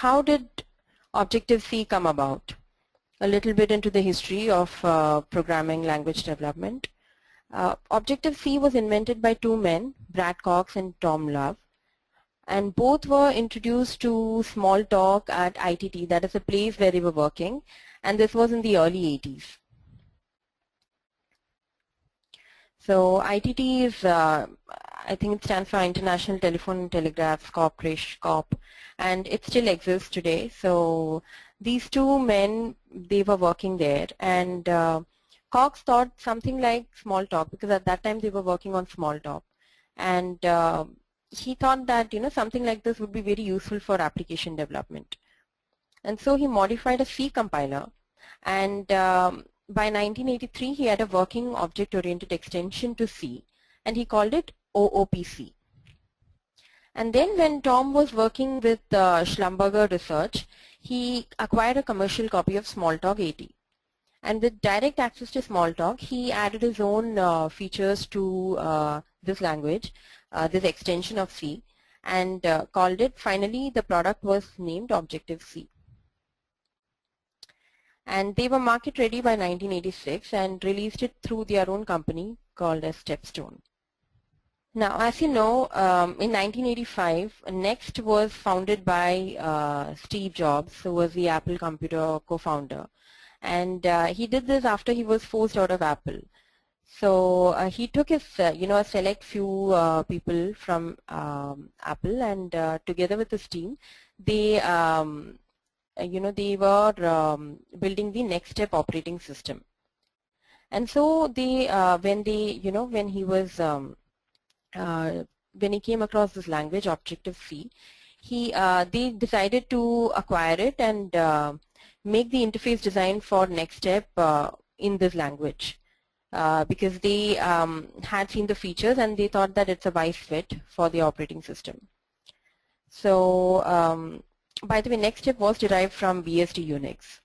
how did Objective-C come about? A little bit into the history of programming language development. Objective-C was invented by two men, Brad Cox and Tom Love, and both were introduced to Smalltalk at ITT, that is a place where they were working, and this was in the early 80s. So ITT is, I think it stands for International Telephone and Telegraph Corporation, Corp, and it still exists today. So these two men, they were working there, and Cox thought something like Smalltalk, because at that time they were working on Smalltalk, and he thought that something like this would be very useful for application development. And so he modified a C compiler, and by 1983 he had a working object-oriented extension to C, and he called it OOPC. And then when Tom was working with Schlumberger Research, he acquired a commercial copy of Smalltalk 80. And with direct access to Smalltalk, he added his own features to this language, this extension of C, and called it, finally the product was named Objective-C. And they were market ready by 1986 and released it through their own company called as StepStone. Now, as you know, in 1985, Next was founded by Steve Jobs, who was the Apple computer co-founder. And he did this after he was forced out of Apple. So he took his, a select few people from Apple, and together with his team, they they were building the NeXTSTEP operating system. And so they, when he was, when he came across this language, Objective-C, they decided to acquire it and make the interface design for NeXTSTEP in this language, because they had seen the features and they thought that it's a wise fit for the operating system. So by the way, NeXTSTEP was derived from BSD Unix.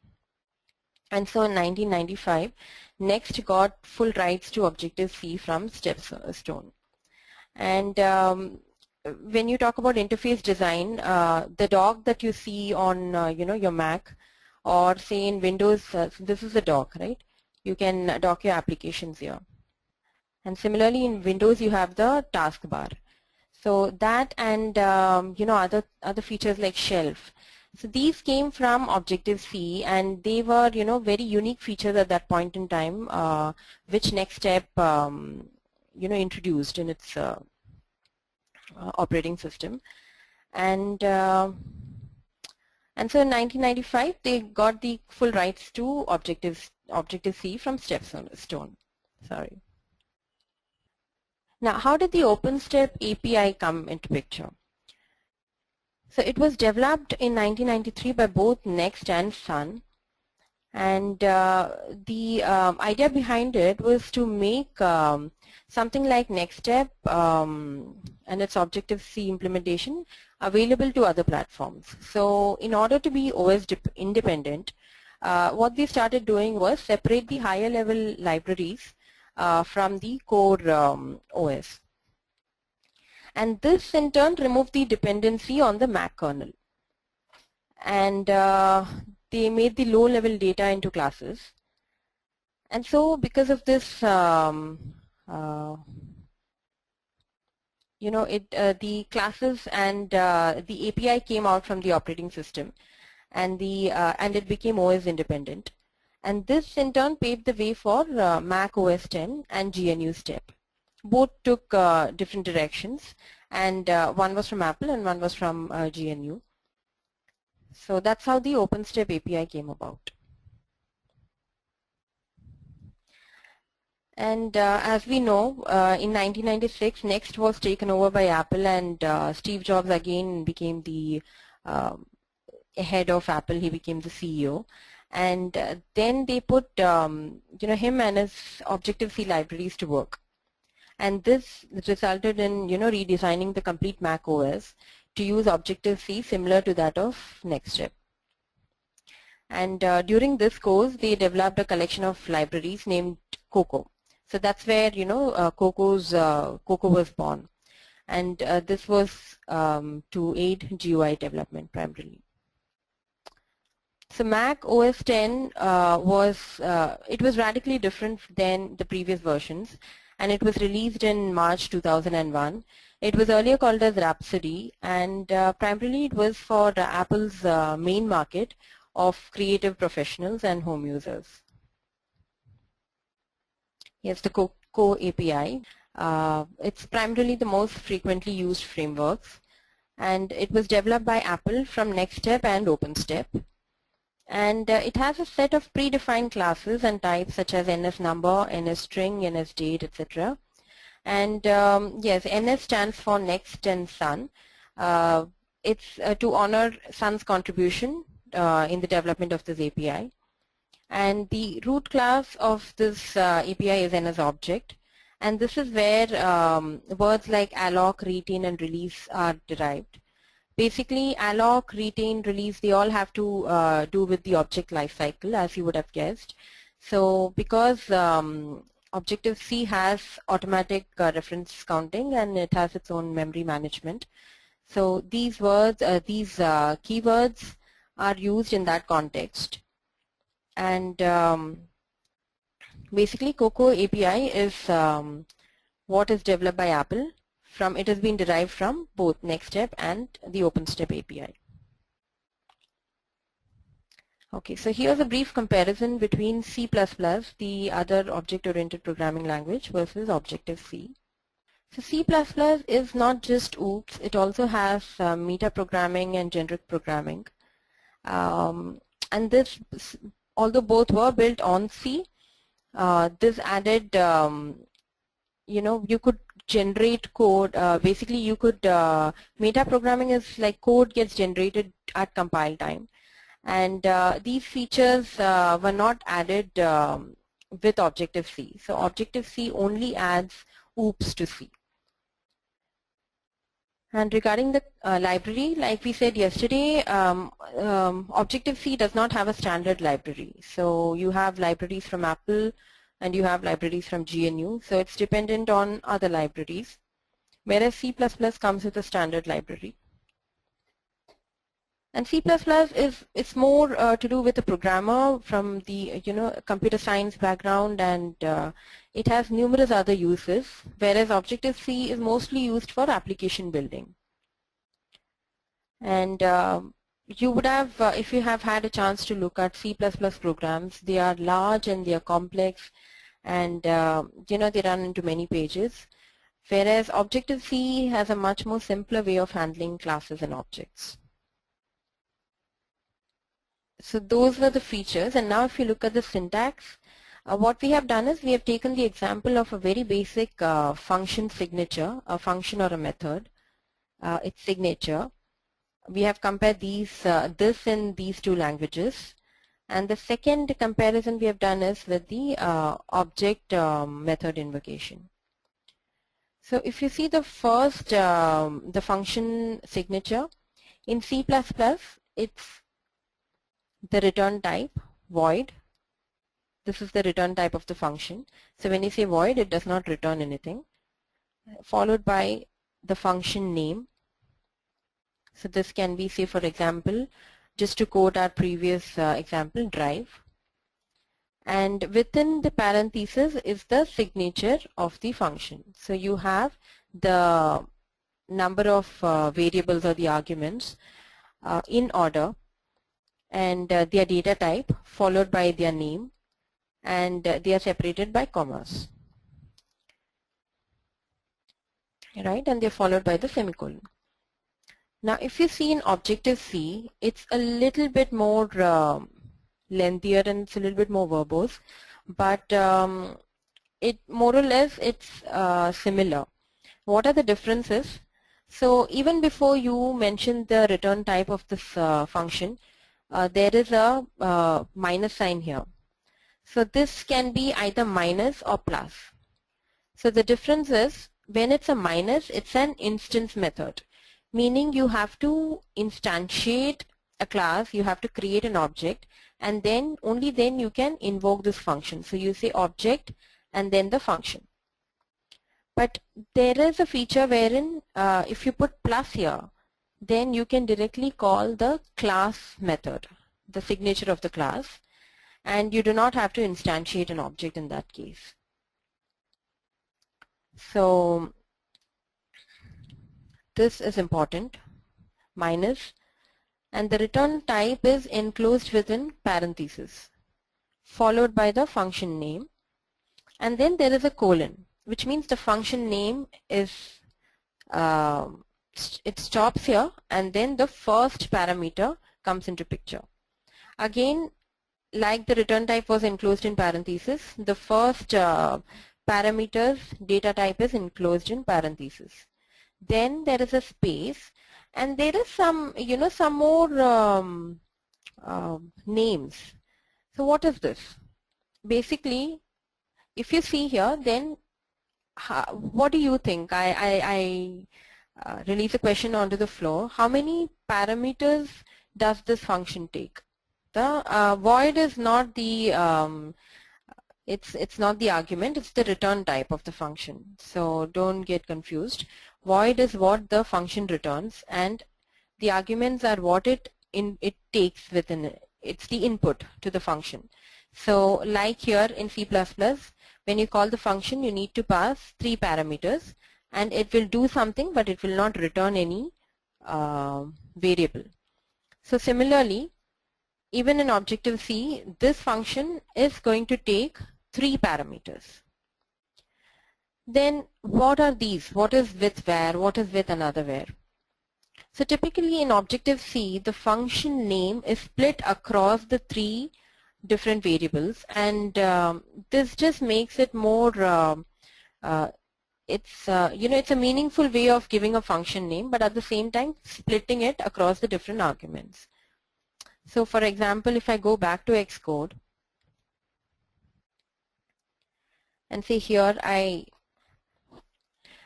And so in 1995, Next got full rights to Objective-C from StepStone. And when you talk about interface design, the dock that you see on your Mac, or say in Windows, this is the dock, right? You can dock your applications here. And similarly in Windows you have the taskbar. So that and other features like shelf. So these came from Objective-C, and they were very unique features at that point in time, which NeXTSTEP introduced in its operating system. And so in 1995 they got the full rights to Objective-C from StepStone. Sorry. Now, how did the OPENSTEP API come into picture? So it was developed in 1993 by both Next and Sun, and the idea behind it was to make something like NeXTSTEP and its Objective-C implementation available to other platforms. So in order to be OS independent, what they started doing was separate the higher level libraries from the core OS. And this in turn removed the dependency on the Mac kernel. And they made the low level data into classes. And so because of this, the classes and the API came out from the operating system, and it became OS independent. And this in turn paved the way for Mac OS 10 and GNU-STEP. Both took different directions, and one was from Apple and one was from GNU. So that's how the OPENSTEP API came about. And as we know, in 1996, Next was taken over by Apple, and Steve Jobs again became the head of Apple. He became the CEO. And then they put him and his Objective-C libraries to work. And this resulted in redesigning the complete Mac OS to use Objective-C similar to that of NeXTSTEP. And during this course, they developed a collection of libraries named Cocoa. So that's where Cocoa was born, and this was to aid GUI development primarily. So Mac OS 10 it was radically different than the previous versions, and it was released in March 2001. It was earlier called as Rhapsody, and primarily it was for Apple's main market of creative professionals and home users. Here's the Core API. It's primarily the most frequently used frameworks, and it was developed by Apple from NeXTSTEP and OPENSTEP. And it has a set of predefined classes and types such as NSNumber, NSString, NSDate, etc. And yes, NS stands for Next and Sun. It's to honor Sun's contribution in the development of this API. And the root class of this API is NS object. And this is where words like alloc, retain, and release are derived. Basically, alloc, retain, release, they all have to do with the object lifecycle, as you would have guessed. So because Objective-C has automatic reference counting and it has its own memory management, so these words, keywords are used in that context. And basically, Cocoa API is what is developed by Apple. It has been derived from both NeXTSTEP and the OPENSTEP API. Okay, so here's a brief comparison between C++, the other object-oriented programming language, versus Objective-C. So C++ is not just OOPS, it also has metaprogramming and generic programming. And this, although both were built on C, this added, you could generate code. Basically, you could, metaprogramming is like code gets generated at compile time. And these features were not added with Objective-C. So Objective-C only adds OOPS to C. And regarding the library, like we said yesterday, Objective-C does not have a standard library. So you have libraries from Apple and you have libraries from GNU. So it's dependent on other libraries, whereas C++ comes with a standard library. And C++ is more to do with a programmer from the computer science background, and it has numerous other uses, whereas Objective-C is mostly used for application building. And you would have, if you have had a chance to look at C++ programs, they are large and they are complex, and they run into many pages, whereas Objective-C has a much more simpler way of handling classes and objects. So those were the features, and now if you look at the syntax, what we have done is we have taken the example of a very basic function signature, a function or a method, its signature. We have compared this in these two languages, and the second comparison we have done is with the object method invocation. So if you see the first, the function signature, in C++, it's the return type, void. This is the return type of the function. So when you say void, it does not return anything, followed by the function name. So this can be, say for example, just to quote our previous example, drive. And within the parenthesis is the signature of the function. So you have the number of variables or the arguments in order, and their data type followed by their name, and they are separated by commas, right, and they're followed by the semicolon. Now if you see in Objective-C, it's a little bit more lengthier and it's a little bit more verbose, but it more or less it's similar. What are the differences? So even before you mention the return type of this function, there is a minus sign here. So this can be either minus or plus. So the difference is, when it's a minus, it's an instance method, meaning you have to instantiate a class, you have to create an object, and then only then you can invoke this function. So you say object and then the function. But there is a feature wherein if you put plus here, then you can directly call the class method. the signature of the class, and you do not have to instantiate an object in that case. So this is important, minus, and the return type is enclosed within parentheses, followed by the function name, and then there is a colon, which means the function name is it stops here, and then the first parameter comes into picture. Again, like the return type was enclosed in parentheses, the first parameter's data type is enclosed in parentheses. Then there is a space, and there is some, some more names. So what is this? Basically, if you see here, then what do you think? I release a question onto the floor. How many parameters does this function take? The void is not the it's not the argument, it's the return type of the function. So don't get confused. Void is what the function returns, and the arguments are what it takes within it. It's the input to the function. So like here in C++, when you call the function, you need to pass 3 parameters, and it will do something, but it will not return any variable. So similarly, even in Objective-C, this function is going to take 3 parameters. Then what are these? What is with where? What is with another where? So typically in Objective-C, the function name is split across the 3 different variables, and this just makes it more it's a meaningful way of giving a function name, but at the same time splitting it across the different arguments. So for example, if I go back to Xcode and say here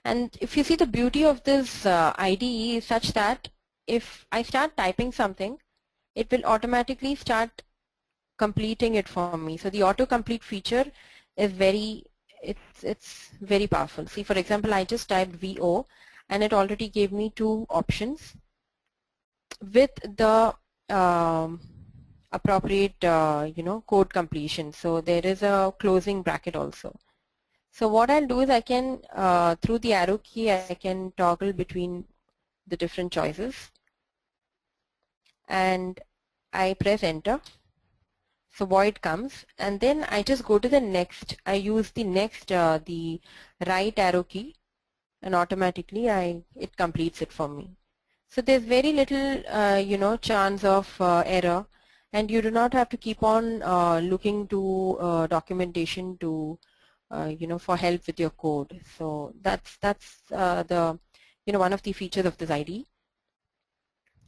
and if you see, the beauty of this IDE is such that if I start typing something, it will automatically start completing it for me. So the autocomplete feature is it's very powerful. See, for example, I just typed VO and it already gave me 2 options with the appropriate code completion. So there is a closing bracket also. So what I'll do is I can through the arrow key I can toggle between the different choices, and I press enter. So void comes, and then I just go to the next. I use the next the right arrow key, and automatically it completes it for me. So there's very little chance of error, and you do not have to keep on looking to documentation to for help with your code. So that's the one of the features of this IDE.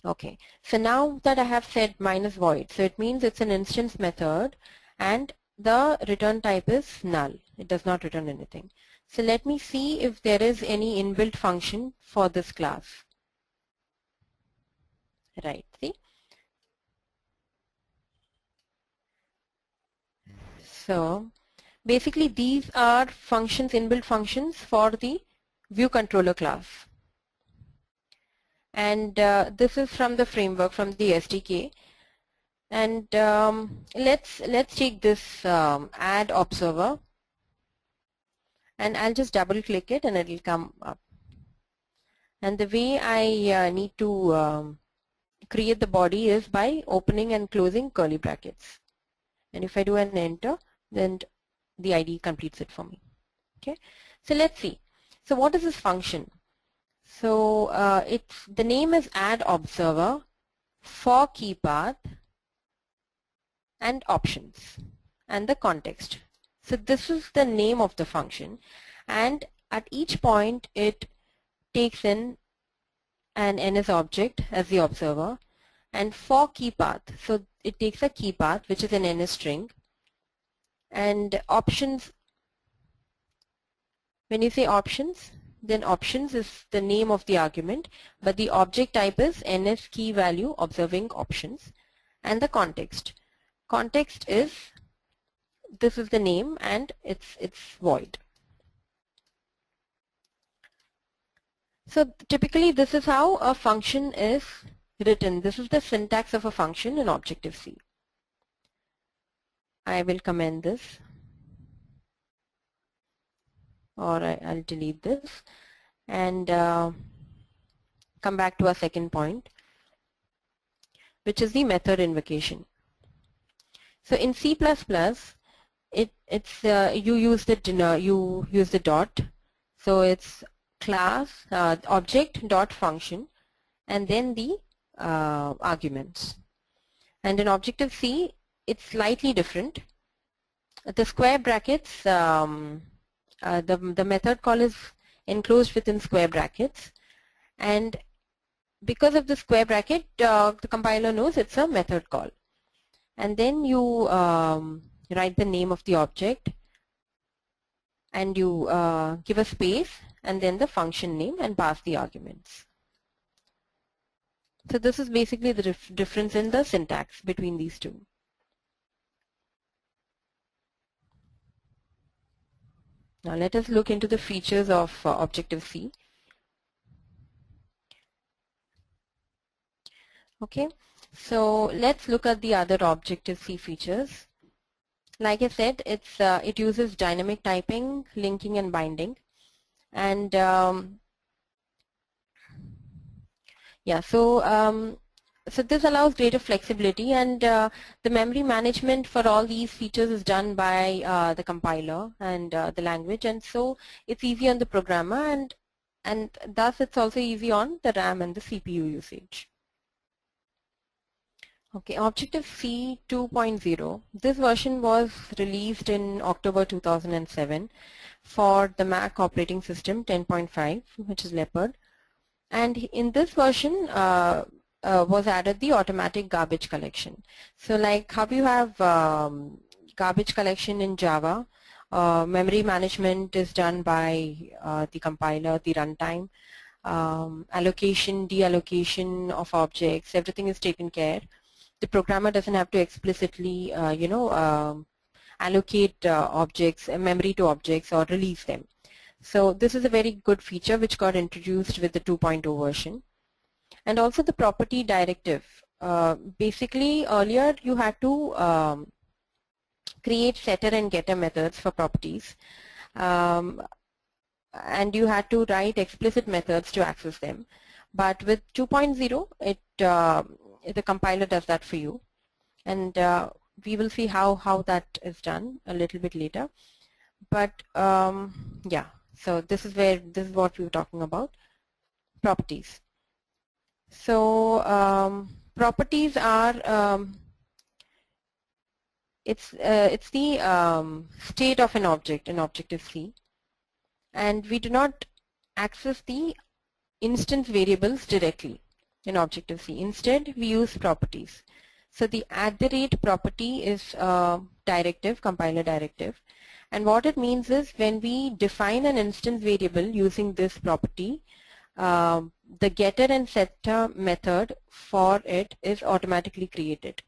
Okay, so now that I have said minus void, so it means it's an instance method and the return type is null. It does not return anything. So let me see if there is any inbuilt function for this class. Right, see? So basically these are functions, inbuilt functions for the view controller class. And this is from the framework, from the SDK. And let's take this add observer, and I'll just double click it and it'll come up. And the way I need to create the body is by opening and closing curly brackets. And if I do an enter, then the IDE completes it for me. Okay, so let's see. So what is this function? So the name is add observer for key path and options and the context. So this is the name of the function, and at each point it takes in an NS object as the observer, and for key path, so it takes a key path which is an NS string, and options, when you say options, then options is the name of the argument, but the object type is NS key value observing options, and the context. Context is, this is the name and it's void. So typically this is how a function is written. This is the syntax of a function in Objective-C. I will comment this, or I'll delete this and come back to our second point, which is the method invocation. So in C++, you use the dot. So it's class object dot function and then the arguments. And in Objective-C, it's slightly different. The square brackets, the method call is enclosed within square brackets, and because of the square bracket, the compiler knows it's a method call. And then you write the name of the object, and you give a space, and then the function name, and pass the arguments. So this is basically the difference in the syntax between these two. Now let us look into the features of Objective-C. Okay, so let's look at the other Objective-C features. Like I said, it uses dynamic typing, linking, and binding. And yeah, so this allows greater flexibility, and the memory management for all these features is done by the compiler and the language, and so it's easy on the programmer, and thus it's also easy on the RAM and the CPU usage. Okay, Objective-C 2.0. This version was released in October 2007 for the Mac operating system 10.5, which is Leopard. And in this version was added the automatic garbage collection. So like how you have garbage collection in Java, memory management is done by the compiler, the runtime, allocation, deallocation of objects, everything is taken care. The programmer doesn't have to explicitly, allocate objects, memory to objects, or release them. So this is a very good feature which got introduced with the 2.0 version. And also the property directive. Basically, earlier you had to create setter and getter methods for properties, and you had to write explicit methods to access them. But with 2.0, the compiler does that for you, and we will see how that is done a little bit later. But yeah, so this is what we were talking about, properties. So properties are it's the state of an object in Objective-C, and we do not access the instance variables directly in Objective-C. Instead, we use properties. So the @ property is a directive, compiler directive, and what it means is when we define an instance variable using this property, the getter and setter method for it is automatically created,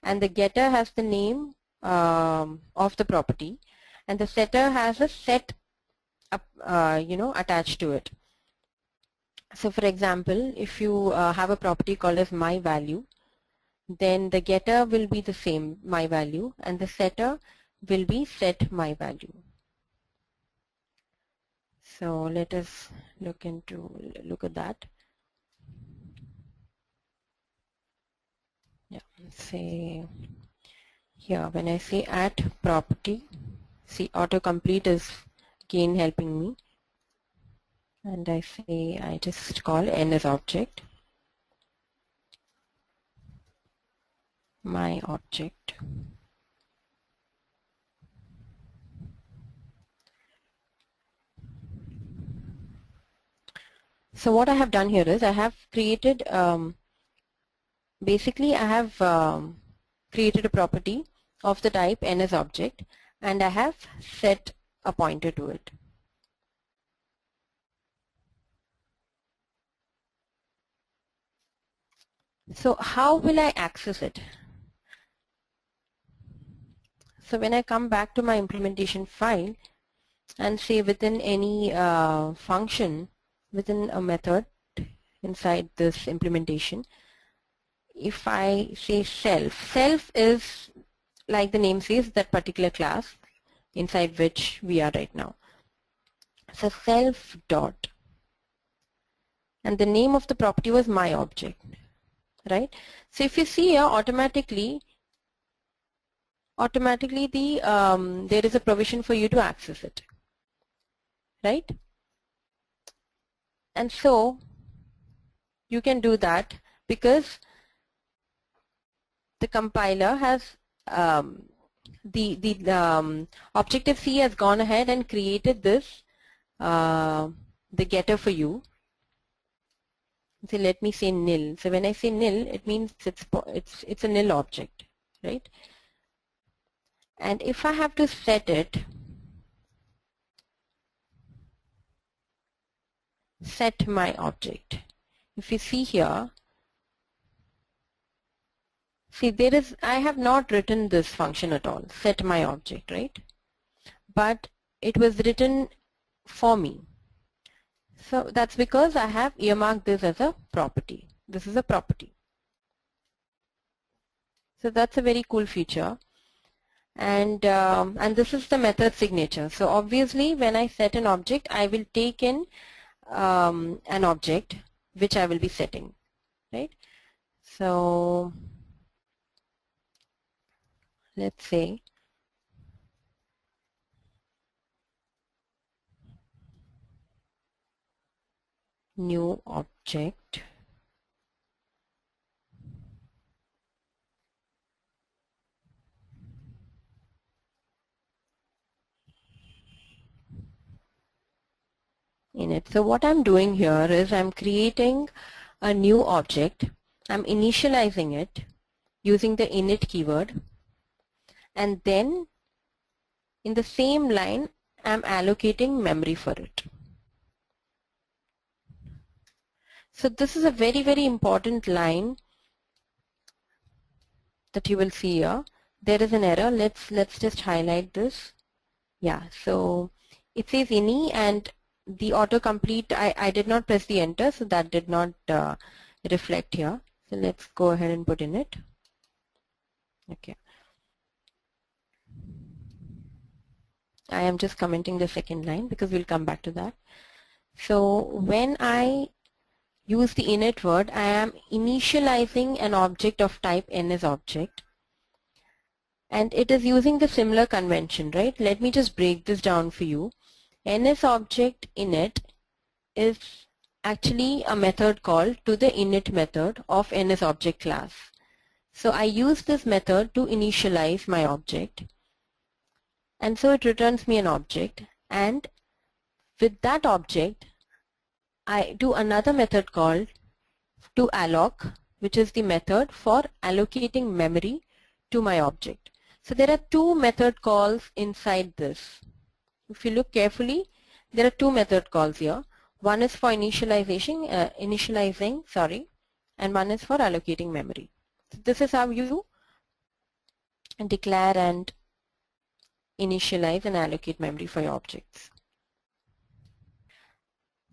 and the getter has the name of the property, and the setter has a set attached to it. So for example, if you have a property called as my value, then the getter will be the same, my value, and the setter will be set my value. So let us look at that. Yeah, say here when I say @property, see autocomplete is again helping me, and I say I just call n as object, my object. So what I have done here is I have created basically I have created a property of the type n as object, and I have set a pointer to it. So how will I access it? So when I come back to my implementation file and say within any function, within a method, inside this implementation. If I say self, self is, like the name says, that particular class inside which we are right now. So self dot, and the name of the property was my object, right? So if you see here, automatically there is a provision for you to access it, right? And so you can do that because the compiler has the Objective-C has gone ahead and created this the getter for you. So let me say nil. So when I say nil, it means it's a nil object, right? And if I have to set it, set my object. If you see here, see I have not written this function at all, set my object, right? But it was written for me. So that's because I have earmarked this as a property. This is a property. So that's a very cool feature. And this is the method signature. So obviously when I set an object, I will take in an object which I will be setting, right? So let's say new object, in it. So what I'm doing here is I'm creating a new object. I'm initializing it using the init keyword, and then in the same line I'm allocating memory for it. So this is a very, very important line that you will see here. There is an error. Let's just highlight this. Yeah, so it says ini, and the autocomplete, I did not press the enter, so that did not reflect here. So let's go ahead and put in it. Okay. I am just commenting the second line because we'll come back to that. So when I use the init word, I am initializing an object of type ns object, and it is using the similar convention, right? Let me just break this down for you. ns object init is actually a method call to the init method of ns object class. So I use this method to initialize my object, and so it returns me an object, and with that object I do another method called to alloc, which is the method for allocating memory to my object. So there are two method calls inside this. If you look carefully, there are two method calls here. One is for initializing, and one is for allocating memory. So this is how you declare and initialize and allocate memory for your objects.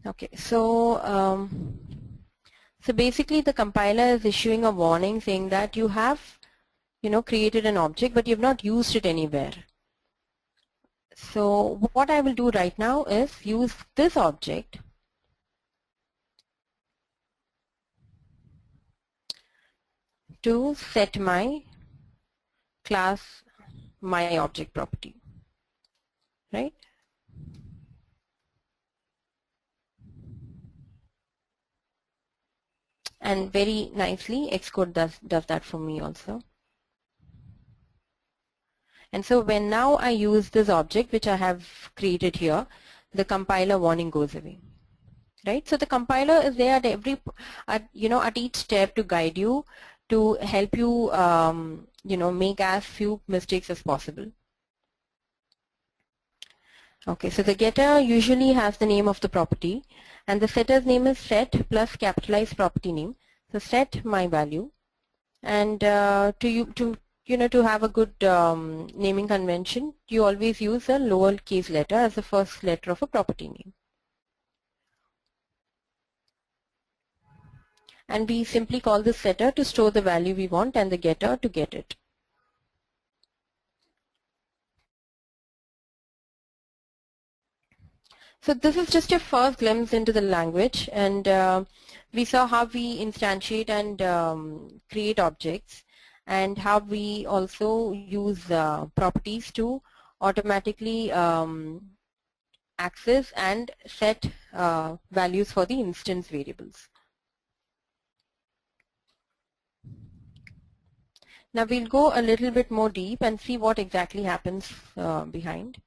Okay, so so basically the compiler is issuing a warning saying that you have, created an object, but you have not used it anywhere. So what I will do right now is use this object to set my class, my object property, right? And very nicely Xcode does that for me also. And so when now I use this object which I have created here, the compiler warning goes away, right? So the compiler is there at each step to guide you, to help you make as few mistakes as possible. Okay, so the getter usually has the name of the property, and the setter's name is set plus capitalized property name. So set my value, and to have a good naming convention, you always use a lowercase letter as the first letter of a property name. and we simply call the setter to store the value we want and the getter to get it. So this is just a first glimpse into the language, and we saw how we instantiate and create objects, and how we also use properties to automatically access and set values for the instance variables. Now we'll go a little bit more deep and see what exactly happens behind.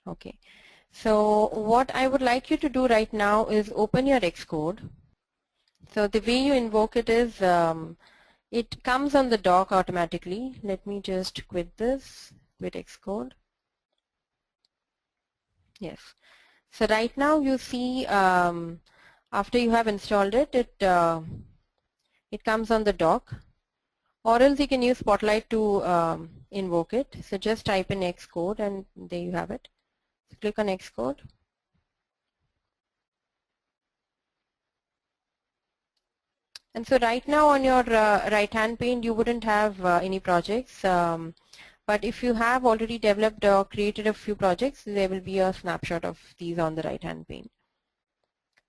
Okay, so what I would like you to do right now is open your Xcode. So the way you invoke it is, it comes on the dock automatically. Let me just quit this, quit Xcode. Yes. So right now you see, after you have installed it, it comes on the dock. Or else you can use Spotlight to invoke it. So just type in Xcode and there you have it. So click on Xcode. And so right now on your right hand pane you wouldn't have any projects, but if you have already developed or created a few projects, there will be a snapshot of these on the right hand pane.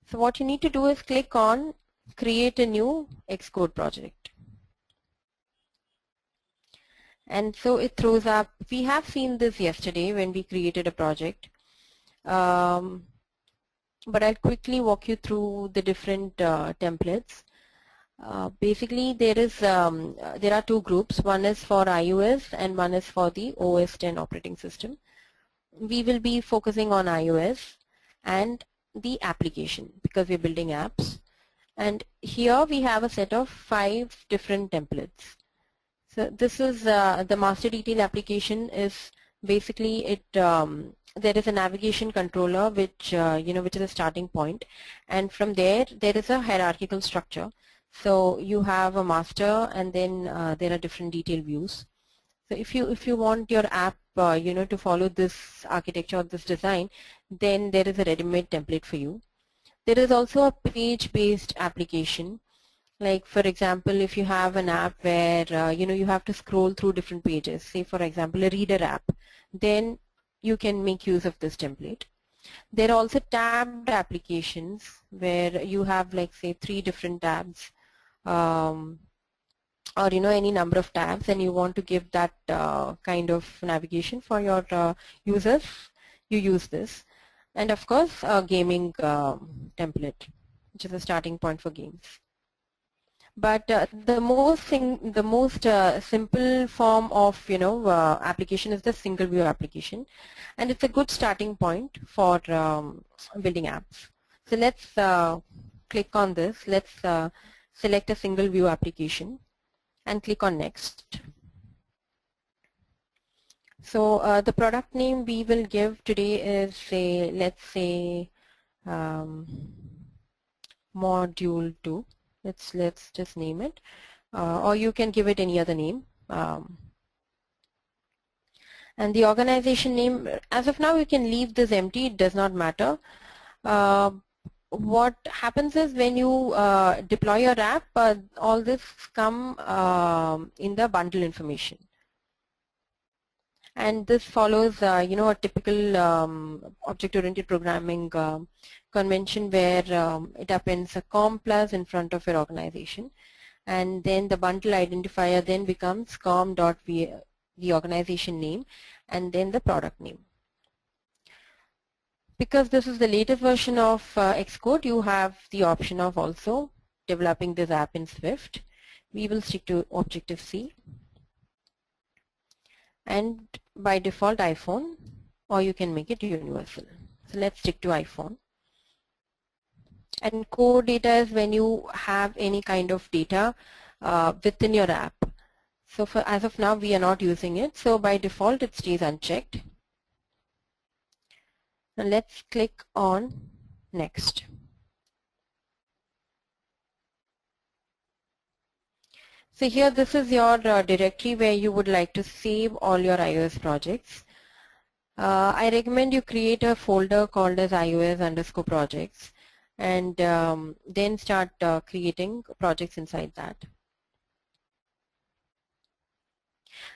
So what you need to do is click on create a new Xcode project. And so it throws up, we have seen this yesterday when we created a project, but I'll quickly walk you through the different templates. Basically there are two groups, one is for iOS and one is for the OS 10 operating system. We will be focusing on iOS and the application because we're building apps, and here we have a set of 5 different templates. So this is the master detail application is basically it. There is a navigation controller which which is a starting point, and from there is a hierarchical structure. So you have a master, and then there are different detail views. So if you want your app to follow this architecture or this design, then there is a ready-made template for you. There is also a page-based application. Like for example, if you have an app where you have to scroll through different pages, say for example a reader app, then you can make use of this template. There are also tabbed applications where you have like say 3 different tabs, or any number of tabs, and you want to give that kind of navigation for your users, you use this. And of course a gaming template, which is a starting point for games. But the most simple form of application is the single view application, and it's a good starting point for building apps. So let's click on this. Let's select a single view application and click on next. So the product name we will give today is let's say module 2. Let's just name it, or you can give it any other name. And the organization name, as of now you can leave this empty, it does not matter. What happens is when you deploy your app, all this come in the bundle information. And this follows a typical object-oriented programming convention where it appends a COM plus in front of your organization, and then the bundle identifier then becomes com.v, the organization name, and then the product name. Because this is the latest version of Xcode, you have the option of also developing this app in Swift. We will stick to Objective-C, and by default iPhone, or you can make it universal. So let's stick to iPhone. And core data is when you have any kind of data within your app. So as of now we are not using it, so by default it stays unchecked. Now let's click on next. So here this is your directory where you would like to save all your iOS projects. I recommend you create a folder called as iOS_projects and then start creating projects inside that.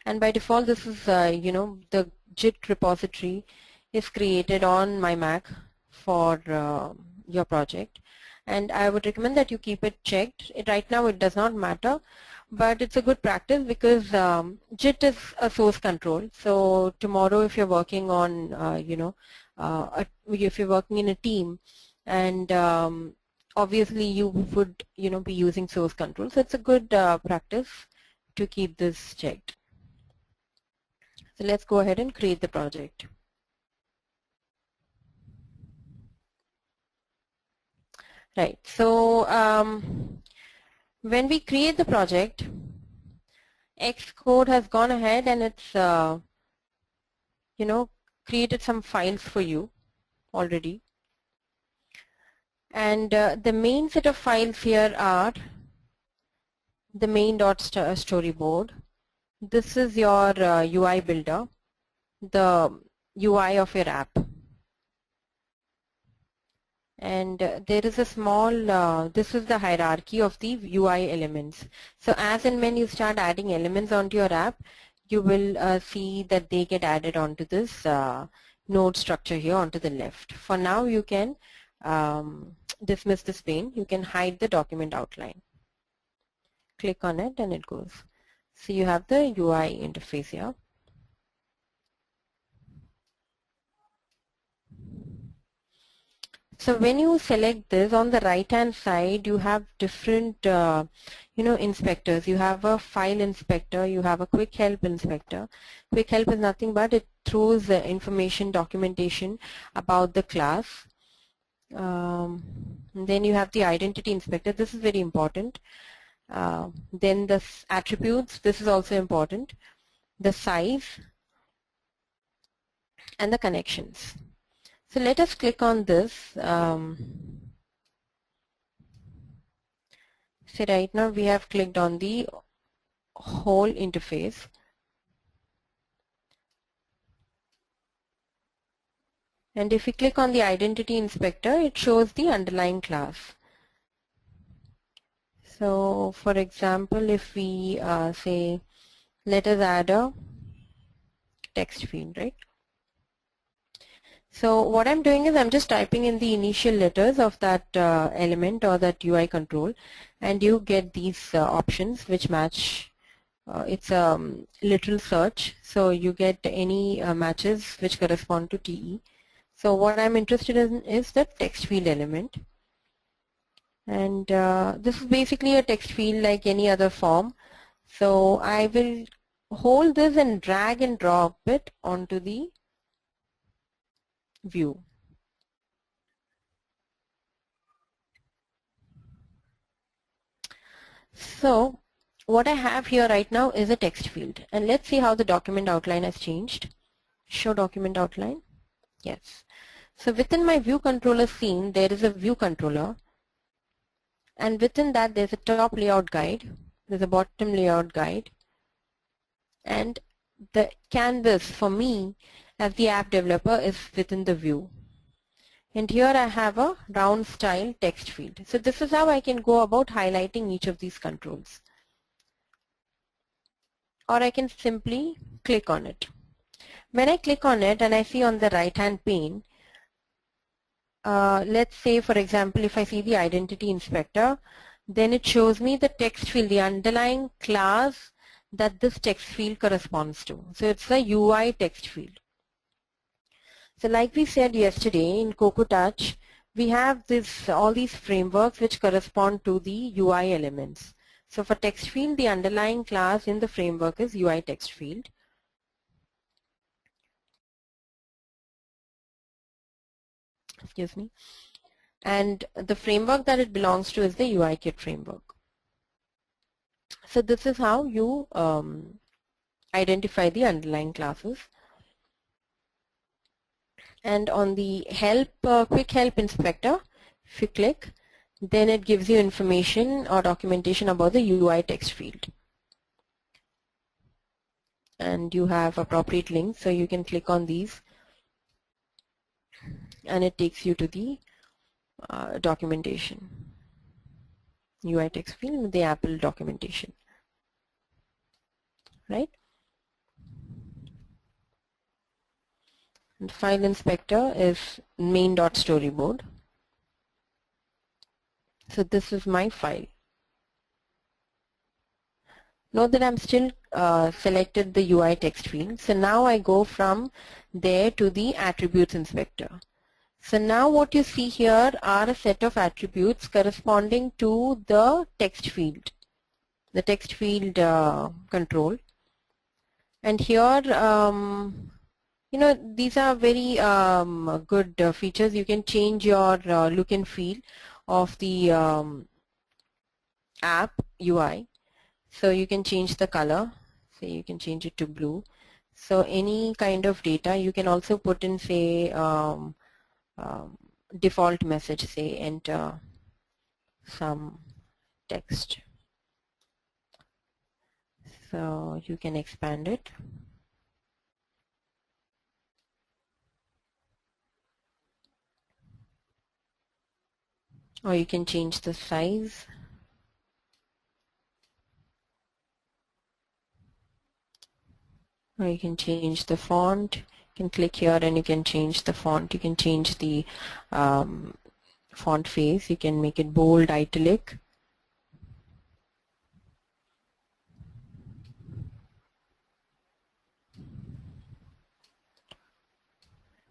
And by default, this is, the JIT repository is created on my Mac for your project. And I would recommend that you keep it checked. Right now, it does not matter, but it's a good practice because JIT is a source control. So tomorrow, if you're working on, if you're working in a team, and obviously you would, be using source control. So it's a good practice to keep this checked. So let's go ahead and create the project. Right. So when we create the project, Xcode has gone ahead and it's created some files for you already. And the main set of files here are the main.storyboard. This is your UI builder, the UI of your app. And there is a small, this is the hierarchy of the UI elements. So as and when you start adding elements onto your app, you will see that they get added onto this node structure here onto the left. For now, you can dismiss this pane. You can hide the document outline. Click on it and it goes. So you have the UI interface here. So when you select this, on the right-hand side, you have different, inspectors. You have a file inspector. You have a quick help inspector. Quick help is nothing but it throws information, documentation about the class. Then you have the identity inspector. This is very important. Then the attributes. This is also important. The size and the connections. So let us click on this. So right now we have clicked on the whole interface. And if we click on the identity inspector, it shows the underlying class. So for example, if we say, let us add a text field, right? So what I'm doing is I'm just typing in the initial letters of that element or that UI control, and you get these options which match. It's a literal search, so you get any matches which correspond to TE. So what I'm interested in is the text field element. And this is basically a text field like any other form. So I will hold this and drag and drop it onto the view. So what I have here right now is a text field, and let's see how the document outline has changed. Show document outline. Yes. So within my view controller scene, there is a view controller, and within that there's a top layout guide, there's a bottom layout guide, and the canvas for me as the app developer is within the view. And here I have a round style text field. So this is how I can go about highlighting each of these controls. Or I can simply click on it. When I click on it and I see on the right hand pane, let's say for example if I see the identity inspector, then it shows me the text field, the underlying class that this text field corresponds to. So it's a UI text field. So like we said yesterday in Coco Touch, we have all these frameworks which correspond to the UI elements. So for text field, the underlying class in the framework is UI text field. Excuse me. And the framework that it belongs to is the UIKit framework. So this is how you identify the underlying classes. And on the quick help inspector, if you click, then it gives you information or documentation about the UI text field. And you have appropriate links, so you can click on these and it takes you to the documentation, UI text field with the Apple documentation, right? And file inspector is main.storyboard. So this is my file. Note that I'm still selected the UI text field. So now I go from there to the attributes inspector. So now what you see here are a set of attributes corresponding to the text field control. And here, you know, these are very good features. You can change your look and feel of the app UI. So you can change the color. So you can change it to blue. So any kind of data, you can also put in, say, default message, say enter some text. So you can expand it. Or you can change the size. Or you can change the font. You can click here and you can change the font. You can change the font face. You can make it bold, italic.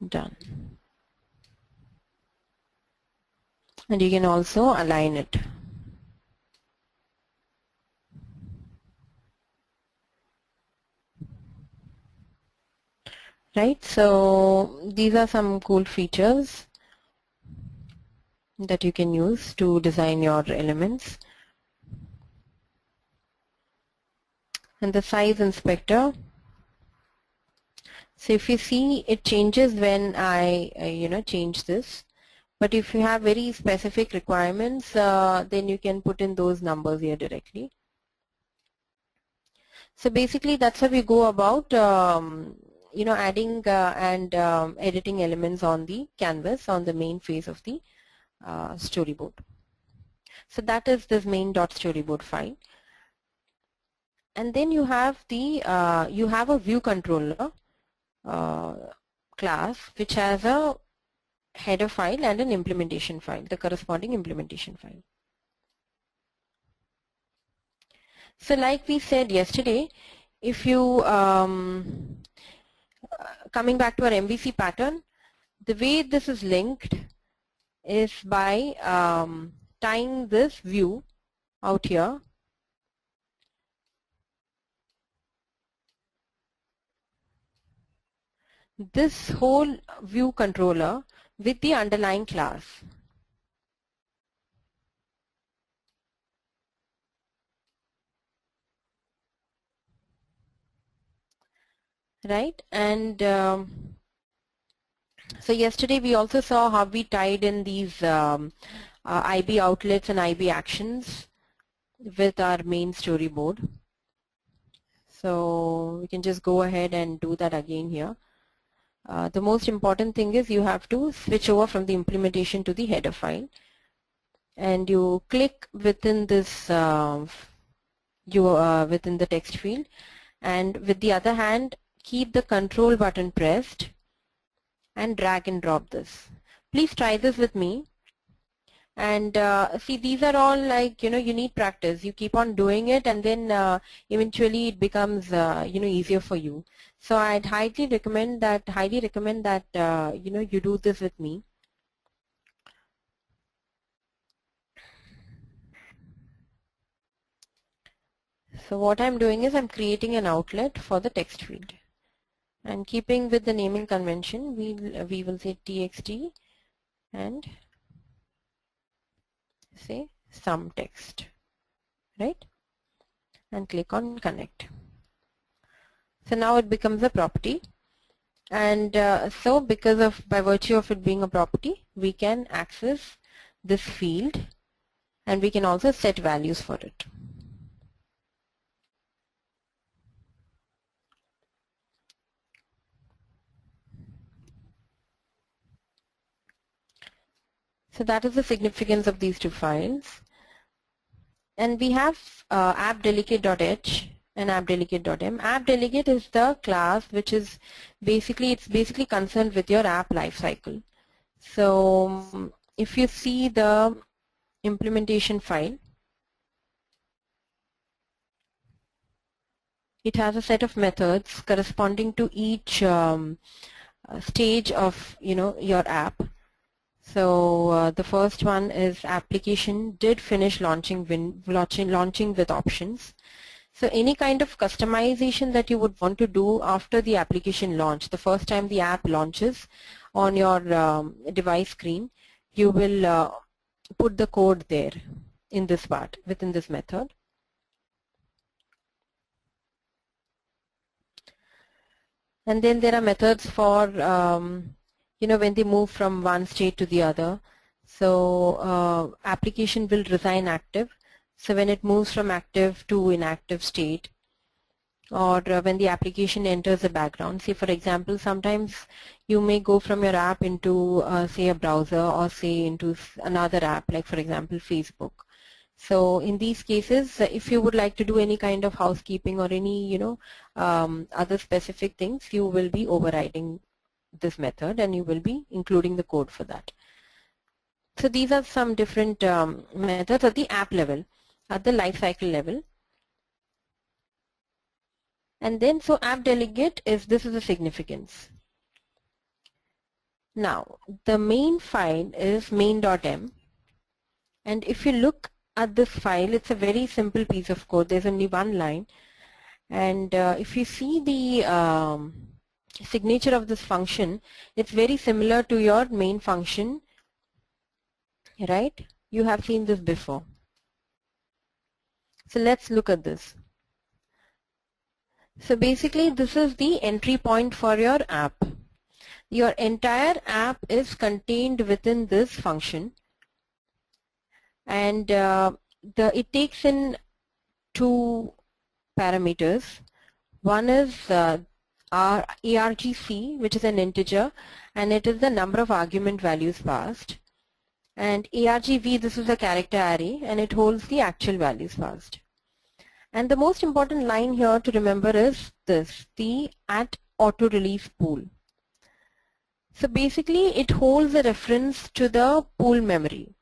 Done. And you can also align it. Right, so these are some cool features that you can use to design your elements. And the size inspector. So if you see, it changes when I change this. But if you have very specific requirements, then you can put in those numbers here directly. So basically, that's how we go about adding and editing elements on the canvas on the main face of the storyboard. So that is this main.storyboard file. And then you have the you have a view controller class which has a header file and an implementation file, the corresponding implementation file. So like we said yesterday, if you coming back to our MVC pattern, the way this is linked is by tying this view out here this whole view controller with the underlying class. Right, and so yesterday we also saw how we tied in these IB outlets and IB actions with our main storyboard. So we can just go ahead and do that again here. The most important thing is you have to switch over from the implementation to the header file, and you click within this within the text field, and with the other hand keep the control button pressed and drag and drop this. Please try this with me. And see, these are all like, you need practice. You keep on doing it, and then eventually it becomes easier for you. So I'd highly recommend that you do this with me. So what I'm doing is I'm creating an outlet for the text field, and keeping with the naming convention, we will say txt and say some text, right? And click on connect. So now it becomes a property, and so by virtue of it being a property, we can access this field, and we can also set values for it. So that is the significance of these two files. And we have appdelegate.h and appdelegate.m. Appdelegate is the class which is basically concerned with your app lifecycle. So if you see the implementation file, it has a set of methods corresponding to each stage of your app. So the first one is application did finish launching with options. So any kind of customization that you would want to do after the application launch, the first time the app launches on your device screen, you will put the code there in this part within this method. And then there are methods for when they move from one state to the other. So application will resign active. So when it moves from active to inactive state, or when the application enters a background. Say for example, sometimes you may go from your app into say a browser, or say into another app, like for example Facebook. So in these cases, if you would like to do any kind of housekeeping or any other specific things, you will be overriding this method and you will be including the code for that. So these are some different methods at the app level, at the lifecycle level. And then so app delegate is, this is the significance. Now the main file is main.m, and if you look at this file, it's a very simple piece of code. There's only one line, and if you see the signature of this function, it's very similar to your main function, right? You have seen this before. So let's look at this. So basically this is the entry point for your app. Your entire app is contained within this function, and it takes in two parameters. One is argc, which is an integer, and it is the number of argument values passed, and argv, this is a character array, and it holds the actual values passed. And the most important line here to remember is this, the @auto-release pool. So basically it holds a reference to the pool memory,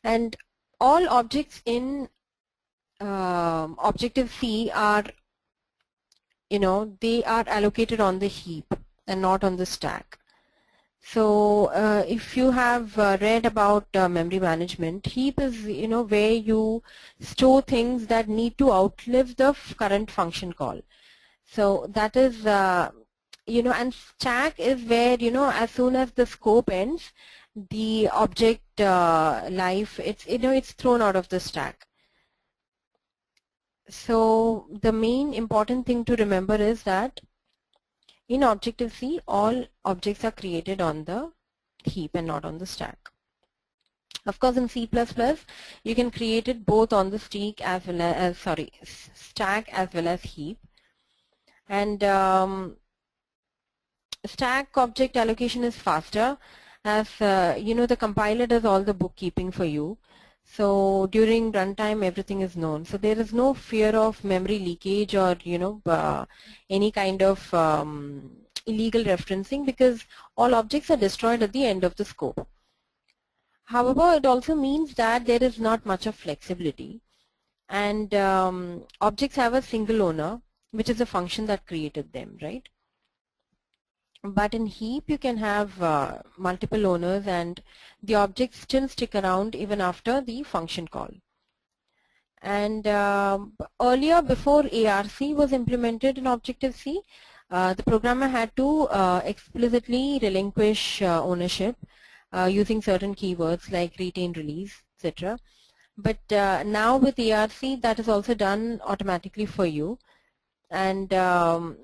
and all objects in Objective-C are, they are allocated on the heap and not on the stack. So if you have read about memory management, heap is where you store things that need to outlive the current function call. So that is and stack is where as soon as the scope ends, the object life, it's thrown out of the stack. So the main important thing to remember is that in Objective-C, all objects are created on the heap and not on the stack. Of course, in C++, you can create it both on the stack as well as heap. And stack object allocation is faster, as the compiler does all the bookkeeping for you. So during runtime, everything is known. So there is no fear of memory leakage or any kind of illegal referencing, because all objects are destroyed at the end of the scope. However, it also means that there is not much of flexibility, and objects have a single owner, which is a function that created them, right? But in heap, you can have multiple owners, and the objects still stick around even after the function call. And earlier, before ARC was implemented in Objective-C, the programmer had to explicitly relinquish ownership using certain keywords like retain, release, etc. But now with ARC, that is also done automatically for you. And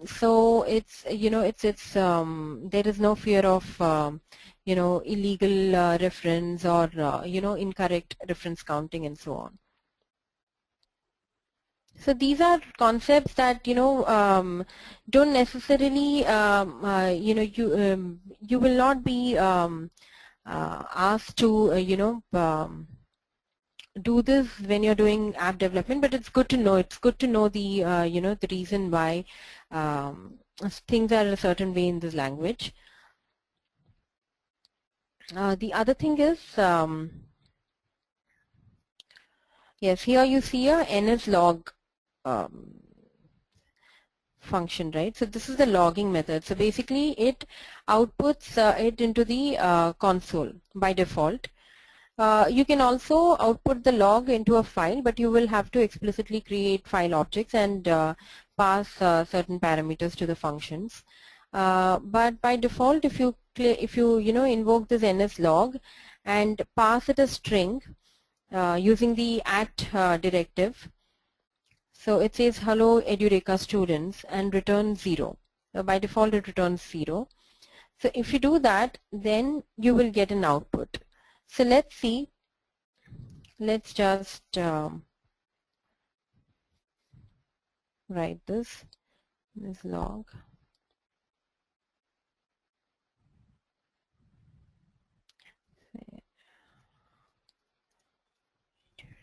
so it's there is no fear of illegal reference or incorrect reference counting and so on. So these are concepts that don't necessarily you will not be asked to, do this when you're doing app development, but it's good to know. It's good to know the, the reason why things are a certain way in this language. The other thing is, yes, here you see a nslog function, right? So this is the logging method. So basically it outputs it into the console by default. You can also output the log into a file, but you will have to explicitly create file objects and pass certain parameters to the functions. But by default, if you invoke this nslog and pass it a string using the @ directive, so it says hello Edureka students and return 0. So by default it returns 0. So if you do that, then you will get an output. So let's see. Let's just write this log.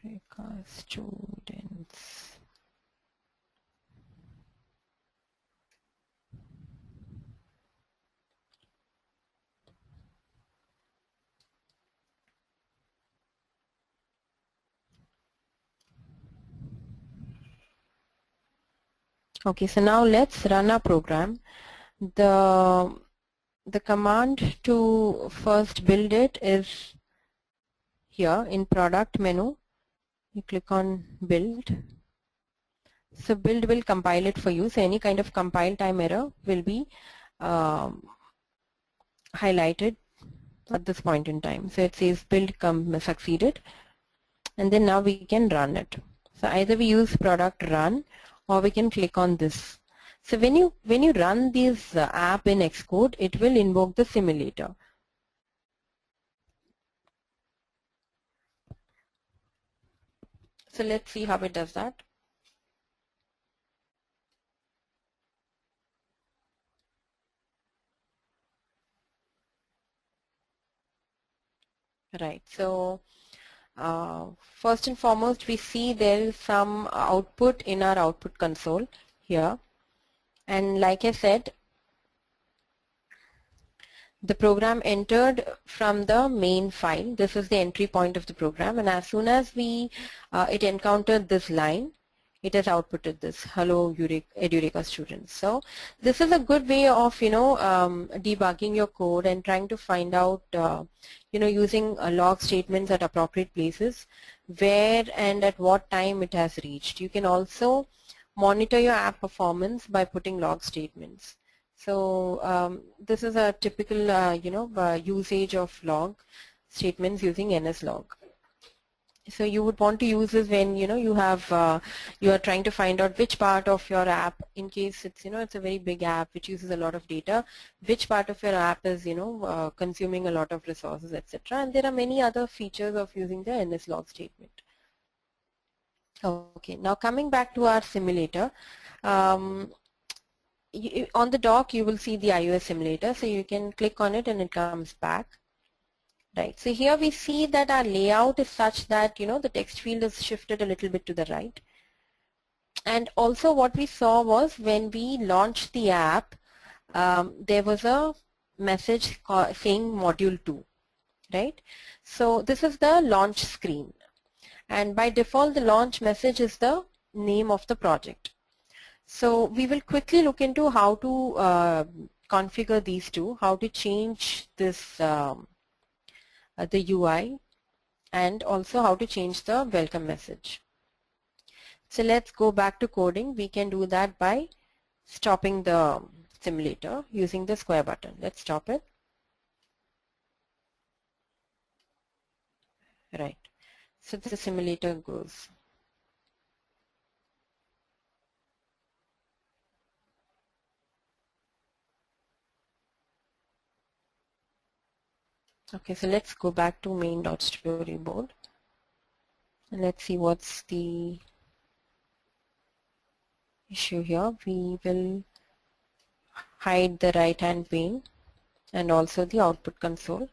Edureka students. Okay, so now let's run our program. The command to first build it is here in product menu. You click on build. So build will compile it for you. So any kind of compile time error will be highlighted at this point in time. So it says build succeeded, and then now we can run it. So either we use product run or we can click on this. So when you run this app in Xcode, it will invoke the simulator. So let's see how it does that. Right. So first and foremost, we see there is some output in our output console here. And like I said, the program entered from the main file. This is the entry point of the program. And as soon as it encountered this line, it has outputted this hello Edureka students. So this is a good way of debugging your code and trying to find out using log statements at appropriate places where and at what time it has reached. You can also monitor your app performance by putting log statements. So this is a typical usage of log statements using nslog. So you would want to use this when you are trying to find out which part of your app, in case it's it's a very big app which uses a lot of data, which part of your app is consuming a lot of resources, etc. And there are many other features of using the nslog statement. Okay, now coming back to our simulator. On the dock you will see the iOS simulator, so you can click on it and it comes back. Right, so here we see that our layout is such that the text field is shifted a little bit to the right. And also what we saw was when we launched the app, there was a message saying module 2, right? So this is the launch screen, and by default the launch message is the name of the project. So we will quickly look into how to configure these two, how to change this the UI, and also how to change the welcome message. So let's go back to coding. We can do that by stopping the simulator using the square button. Let's stop it. Right. So the simulator goes. Okay, so let's go back to main.storyboard and let's see what's the issue here. We will hide the right hand pane and also the output console.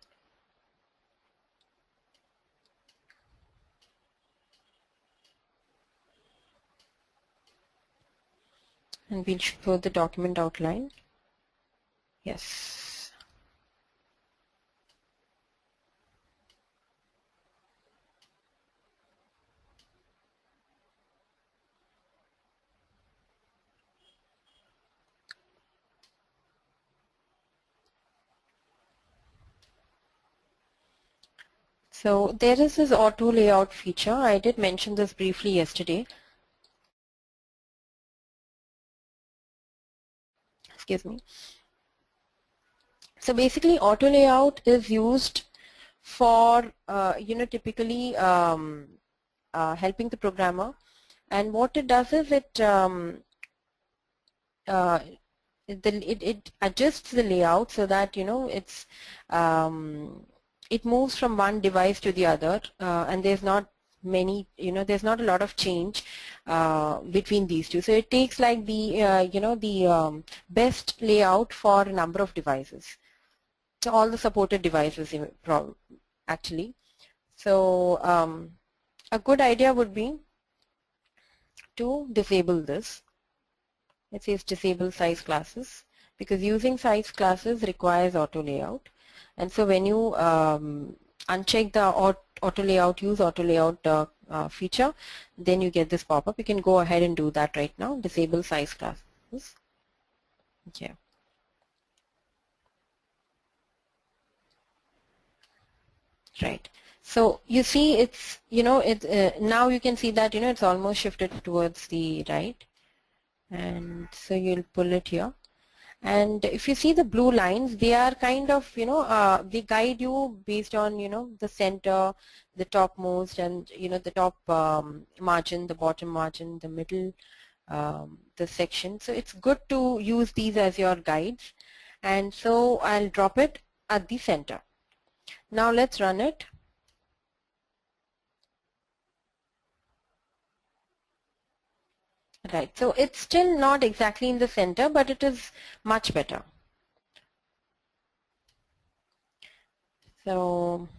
and we'll show the document outline. Yes. So there is this auto layout feature. I did mention this briefly yesterday. Excuse me. So basically auto layout is used for typically helping the programmer, and what it does is uh, it adjusts the layout so that it moves from one device to the other, and there's not there's not a lot of change between these two. So it takes like the best layout for a number of devices, so all the supported devices actually. So a good idea would be to disable this. It says disable size classes, because using size classes requires auto layout, and so when you uncheck the auto layout, use auto layout feature, then you get this pop-up. You can go ahead and do that right now. Disable size classes. Okay. Right. So you see, it's now you can see that it's almost shifted towards the right, and so you'll pull it here. And if you see the blue lines, they are kind of, they guide you based on, the center, the topmost, and, the top margin, the bottom margin, the middle, the section. So it's good to use these as your guides. And so I'll drop it at the center. Now let's run it. Right, so it's still not exactly in the center, but it is much better. So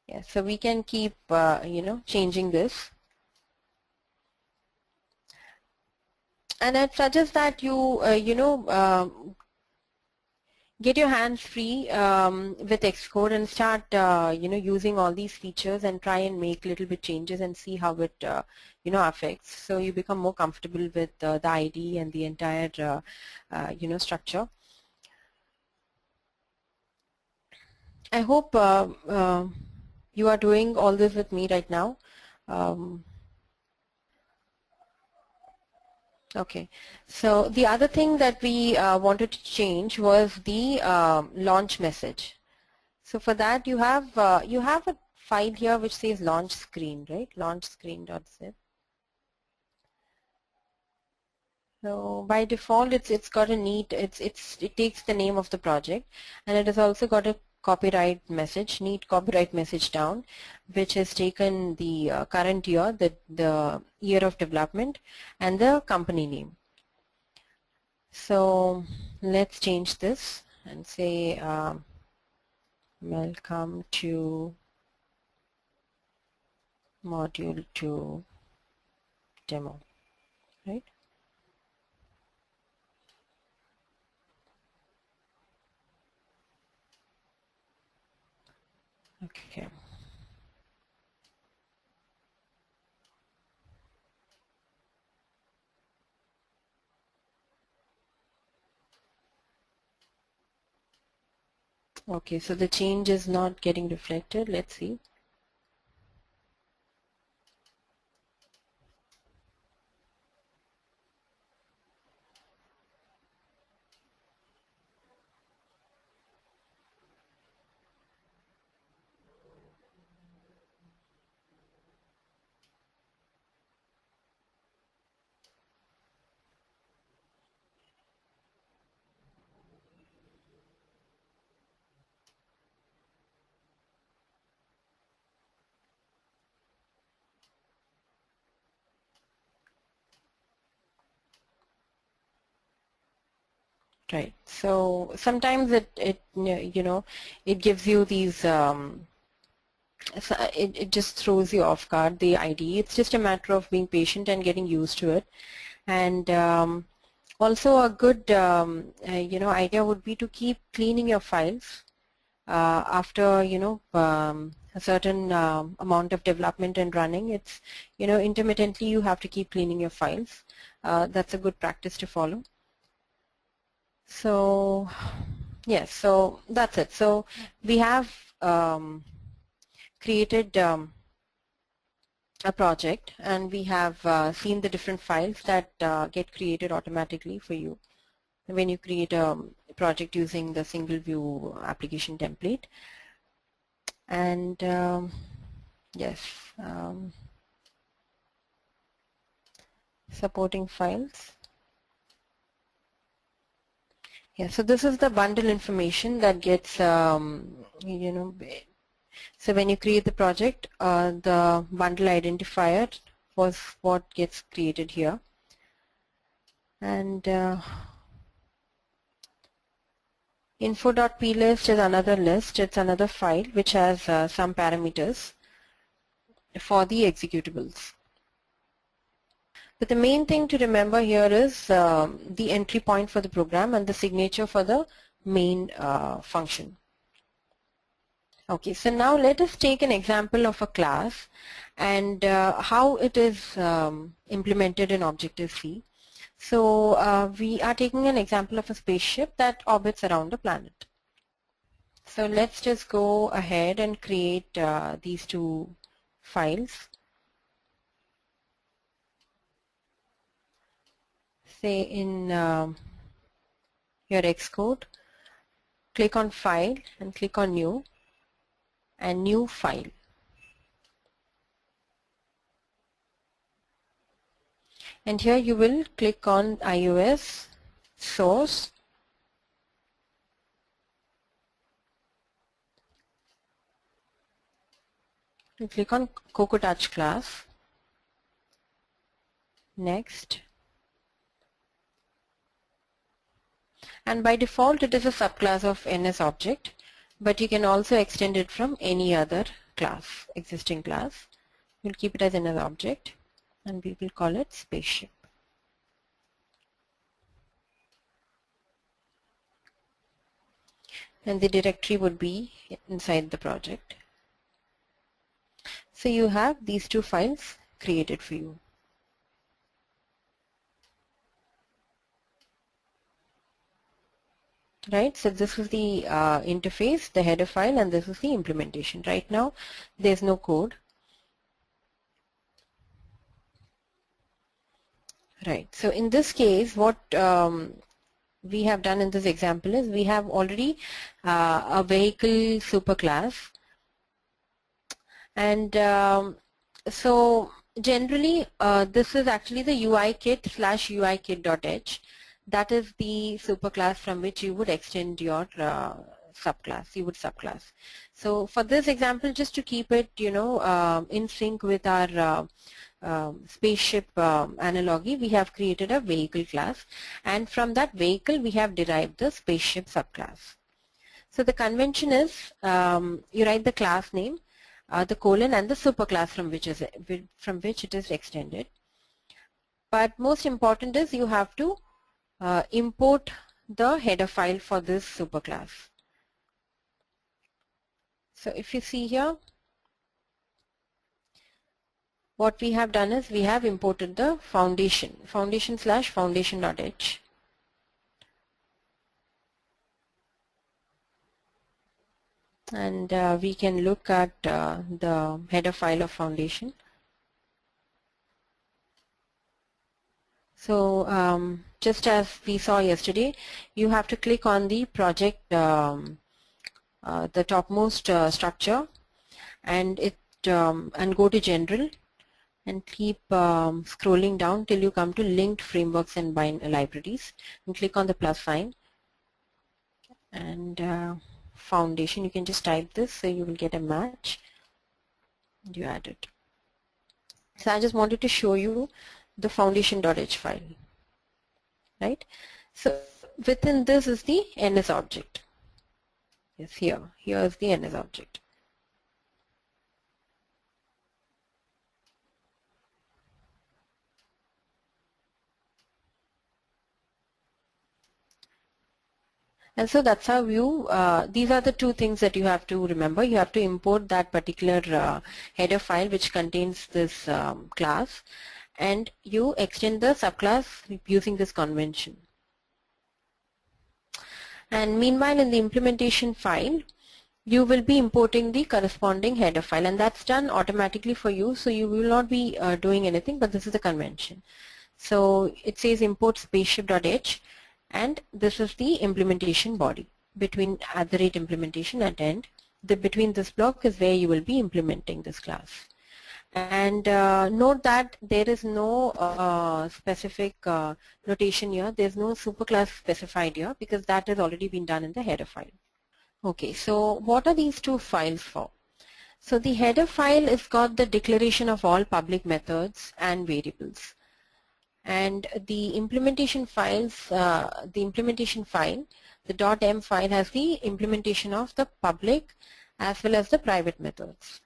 yeah, so we can keep changing this, and I'd suggest that you get your hands free with Xcode and start using all these features and try and make little bit changes and see how it affects, so you become more comfortable with the ID and the entire structure. I hope you are doing all this with me right now. Okay, so the other thing that we wanted to change was the launch message. So for that you have a file here which says launch screen, right? Launch screen.zip. So by default it's got a neat, it takes the name of the project, and it has also got a copyright message, neat copyright message down, which has taken the current year, the year of development, and the company name. So let's change this and say welcome to module 2 demo, right? Okay. Okay, so the change is not getting reflected. Let's see. Right. So sometimes it gives you these So it just throws you off guard, the IDE. It's just a matter of being patient and getting used to it. And also a good idea would be to keep cleaning your files after a certain amount of development and running. It's intermittently you have to keep cleaning your files. That's a good practice to follow. So yes, so that's it. So we have created a project, and we have seen the different files that get created automatically for you when you create a project using the single view application template. And yes, supporting files. Yeah, so this is the bundle information that gets so when you create the project, the bundle identifier was what gets created here. And info.plist is another list. It's another file which has some parameters for the executables. But the main thing to remember here is the entry point for the program and the signature for the main function. Okay, so now let us take an example of a class and how it is implemented in Objective-C. So we are taking an example of a spaceship that orbits around a planet. So let's just go ahead and create these two files. Say in your Xcode, click on File and click on New and New File. And here you will click on iOS, Source, you click on Cocoa Touch class, Next. And by default it is a subclass of NSObject, but you can also extend it from any other class, existing class. We'll keep it as NSObject and we will call it spaceship. And the directory would be inside the project. So you have these two files created for you. Right, so this is the interface, the header file, and this is the implementation. Right now there's no code. Right, so in this case what we have done in this example is we have already a vehicle superclass, and so generally this is actually the UIKit/UIKit.h. That is the superclass from which you would extend your subclass, you would subclass. So for this example, just to keep it in sync with our spaceship analogy, we have created a vehicle class, and from that vehicle we have derived the spaceship subclass. So the convention is you write the class name, the colon, and the superclass from which it is extended. But most important is you have to import the header file for this superclass. So if you see here, what we have done is we have imported the foundation/foundation.h. And we can look at the header file of foundation. So just as we saw yesterday, you have to click on the project, the topmost structure, and go to General, and keep scrolling down till you come to Linked Frameworks and Libraries, and click on the plus sign, and foundation. You can just type this, so you will get a match, and you add it. So I just wanted to show you the foundation.h file, right? So within this is the NS object. Yes, here is the NS object. And so that's how you, these are the two things that you have to remember. You have to import that particular header file which contains this class, and you extend the subclass using this convention. And meanwhile, in the implementation file, you will be importing the corresponding header file, and that's done automatically for you, so you will not be doing anything, but this is the convention. So it says import spaceship.h, and this is the implementation body between @implementation at end. Between this block is where you will be implementing this class. And note that there is no specific notation here. There's no superclass specified here because that has already been done in the header file. Okay, so what are these two files for? So the header file is got the declaration of all public methods and variables. And the implementation files, the implementation file, the .m file has the implementation of the public as well as the private methods.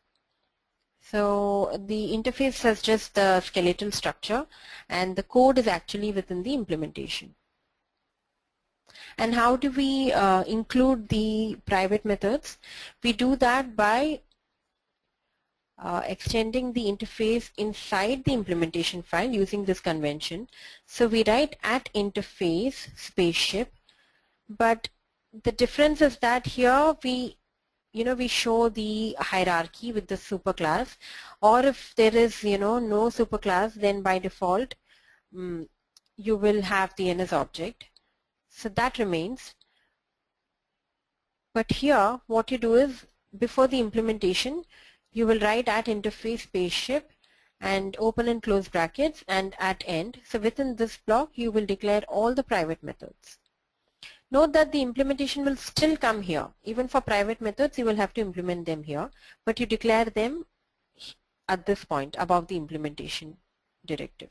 So the interface has just the skeletal structure, and the code is actually within the implementation. And how do we include the private methods? We do that by extending the interface inside the implementation file using this convention. So we write @interface spaceship, but the difference is that here we show the hierarchy with the superclass, or if there is no superclass, then by default you will have the NS object. So that remains. But here what you do is, before the implementation, you will write @interface spaceship and open and close brackets and @end. So within this block you will declare all the private methods. Note that the implementation will still come here. Even for private methods you will have to implement them here, but you declare them at this point above the implementation directive.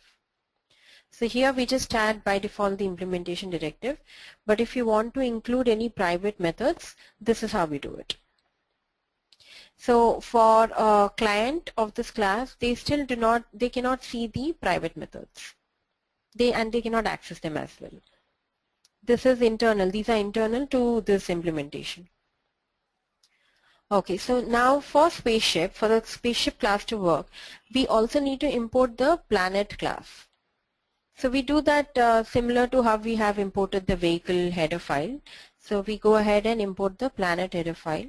So here we just add by default the implementation directive, but if you want to include any private methods, this is how we do it. So for a client of this class, they cannot see the private methods. They cannot access them as well. This is internal. These are internal to this implementation. Okay, so now for spaceship, for the spaceship class to work, we also need to import the planet class. So we do that similar to how we have imported the vehicle header file. So we go ahead and import the planet header file.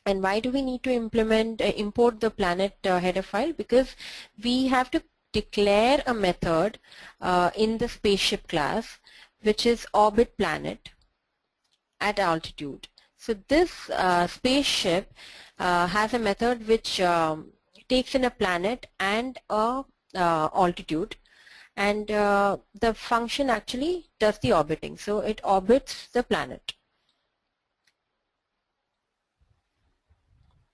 And why do we need to import the planet header file? Because we have to declare a method in the spaceship class which is orbit planet at altitude. So this spaceship has a method which takes in a planet and a altitude, and the function actually does the orbiting. So it orbits the planet.